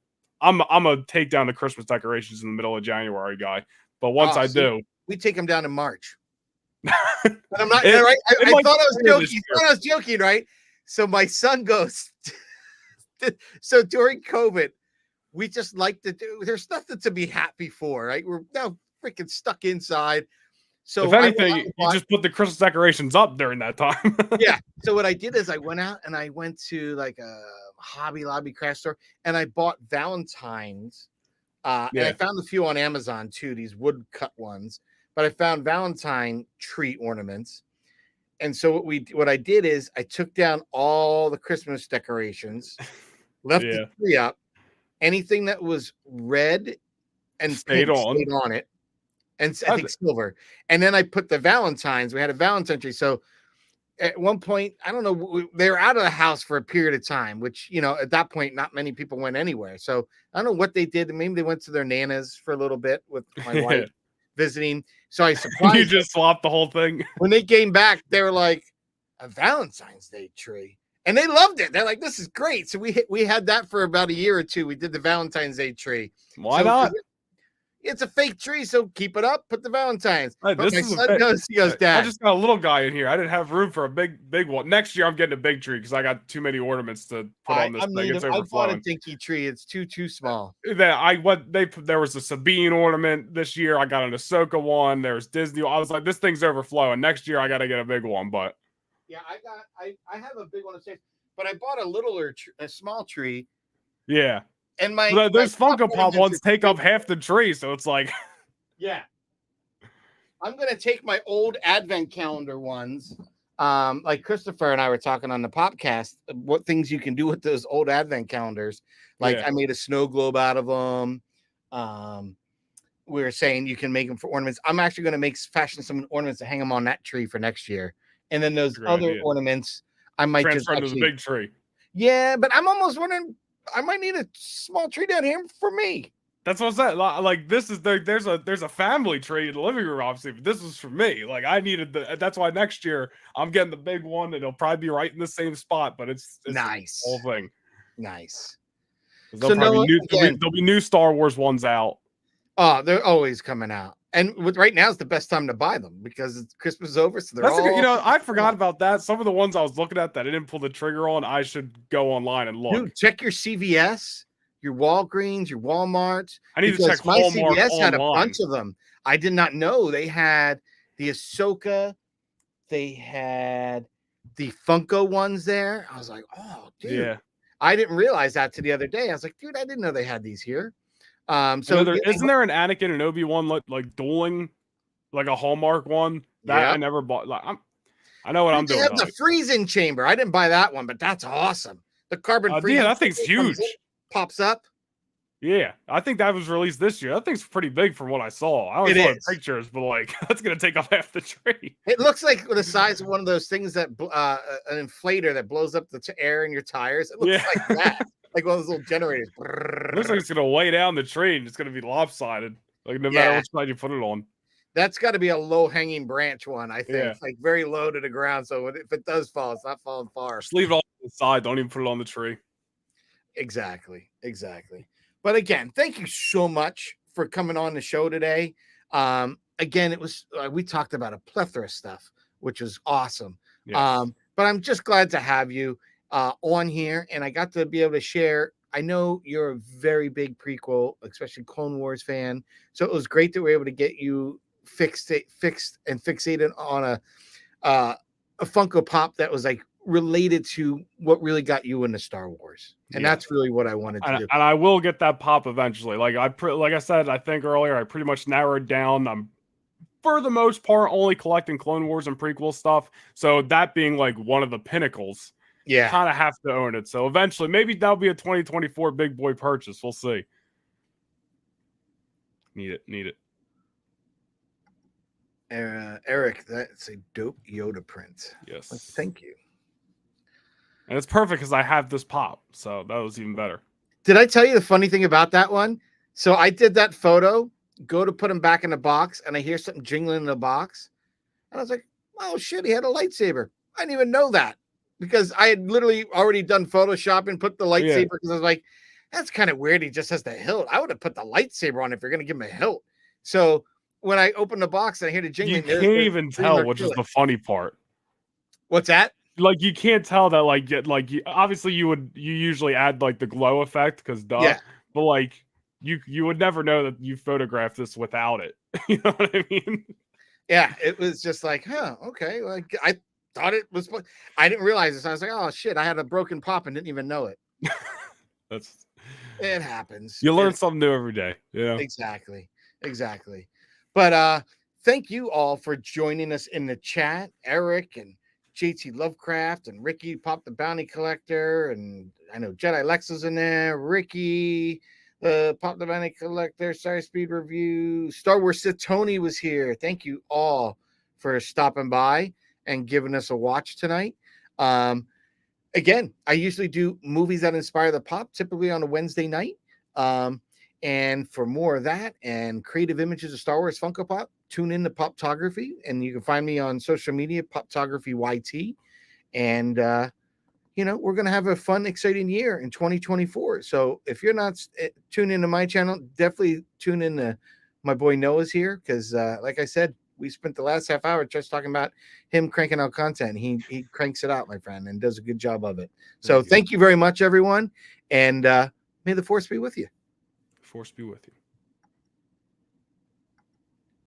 gonna take down the Christmas decorations in the middle of January, guy. But once I do, we take them down in March. But I'm not right. I thought I was joking. You thought I was joking, right? So my son goes. So during COVID, we just like to do. There's nothing to be happy for, right? We're now freaking stuck inside. So if anything, you just put the Christmas decorations up during that time. Yeah. So what I did is I went out and I went to like a Hobby Lobby craft store and I bought Valentine's. And I found a few on Amazon too. These wood cut ones. But I found Valentine tree ornaments. And so what I did is I took down all the Christmas decorations, left the tree up. Anything that was red and stayed pink stayed on it. and I think silver. And then I put the Valentines. We had a Valentine tree. So at one point, I don't know, they were out of the house for a period of time, which, you know, at that point, not many people went anywhere. So I don't know what they did. Maybe they went to their nanas for a little bit with my wife visiting. So I surprised you just swapped the whole thing. When they came back, they were like, a Valentine's Day tree. And they loved it. They're like, this is great. So we had that for about a year or two. We did the Valentine's Day tree. Why not? It's a fake tree, so keep it up. Put the Valentines. Hey, but my son goes, he goes, Dad. I just got a little guy in here. I didn't have room for a big one. Next year, I'm getting a big tree because I got too many ornaments to put on this thing. It's I bought a overflowing. dinky tree. It's too small. There was a Sabine ornament this year. I got an Ahsoka one. There's Disney. I was like, this thing's overflowing. Next year, I got to get a big one. But yeah, I have a big one of six, but I bought a small tree. Yeah. And those Funko Pop ones take up half the tree, so it's like, yeah. I'm gonna take my old advent calendar ones, like Christopher and I were talking on the podcast, what things you can do with those old advent calendars. Like I made a snow globe out of them. We were saying you can make them for ornaments. I'm actually gonna fashion some ornaments to hang them on that tree for next year, and then those other ornaments I might transfer just into the big tree. Yeah, but I'm almost wondering. I might need a small tree down here for me. That's what I said. Like this is there's a family tree in the living room, obviously, but this was for me. Like I needed that's why next year I'm getting the big one, and it'll probably be right in the same spot, but it's nice. The whole thing. Nice. There'll be new Star Wars ones out. Oh, they're always coming out. And right now is the best time to buy them because Christmas is over. So I forgot about that. Some of the ones I was looking at that I didn't pull the trigger on, I should go online and look. Dude, check your CVS, your Walgreens, your Walmart. I need to check my Hallmark CVS online. Had a bunch of them. I did not know they had the Ahsoka. They had the Funko ones there. I was like, oh, dude. Yeah. I didn't realize that till the other day. I was like, dude, I didn't know they had these here. Isn't there an Anakin and Obi-Wan like dueling, like a Hallmark one that I never bought? Like I know what I'm doing. They have the freezing chamber. I didn't buy that one, but that's awesome. The carbon freezing. Yeah, that thing's huge. Pops up. Yeah, I think that was released this year. That thing's pretty big from what I saw. I only saw pictures, but like that's gonna take up half the tree. It looks like the size of one of those things that an inflator that blows up the air in your tires. It looks like that. Like one of those little generators. Looks like it's gonna weigh down the tree and it's gonna be lopsided. Like no matter which side you put it on. That's got to be a low-hanging branch one, I think. Like very low to the ground. So if it does fall, it's not falling far. Just leave it on the side. Don't even put it on the tree. Exactly. But again, thank you so much for coming on the show today. Again, it was we talked about a plethora of stuff, which was awesome. Yes. But I'm just glad to have you on here, and I got to be able to share. I know you're a very big prequel, especially Clone Wars fan, so it was great that we were able to get you fixed and fixated on a Funko Pop that was like related to what really got you into Star Wars, and that's really what I wanted to do. And I will get that pop eventually. Like I said, I think earlier, I pretty much narrowed down. I'm for the most part only collecting Clone Wars and prequel stuff. So that being like one of the pinnacles. Yeah, kind of have to own it. So eventually, maybe that'll be a 2024 big boy purchase. We'll see. Need it. Eric, that's a dope Yoda print. Yes, thank you. And it's perfect because I have this pop, so that was even better. Did I tell you the funny thing about that one? So I did that photo, go to put him back in the box, and I hear something jingling in the box, and I was like, "Oh shit, he had a lightsaber." I didn't even know that. Because I had literally already done Photoshop and put the lightsaber because I was like, that's kind of weird. He just has the hilt. I would have put the lightsaber on if you're going to give him a hilt. So when I open the box and I hear the jingling, you can't even tell, which is the funny part. What's that? Like you can't tell that obviously you usually add like the glow effect because but like you would never know that you photographed this without it. You know what I mean? Yeah, it was just like, okay. Like I thought it was. I didn't realize this. I was like, oh shit, I had a broken pop and didn't even know it. It happens. You learn something new every day. Yeah, exactly. But thank you all for joining us in the chat. Eric and JT Lovecraft and Ricky Pop the Bounty Collector, and I know Jedi Lex is in there. Ricky, Pop the Money Collector, Star Speed Review, Star Wars Sith Tony was here. Thank you all for stopping by and giving us a watch tonight. Again, I usually do movies that inspire the pop, typically on a Wednesday night. And for more of that and creative images of Star Wars Funko Pop, tune in to Poptography, and you can find me on social media, Poptography YT. And we're going to have a fun, exciting year in 2024. So if you're not tuned into my channel, definitely tune in to my boy Noah's here, because like I said, we spent the last half hour just talking about him cranking out content. He cranks it out, my friend, and does a good job of it. So thank you very much, everyone. And may the force be with you. Force be with you.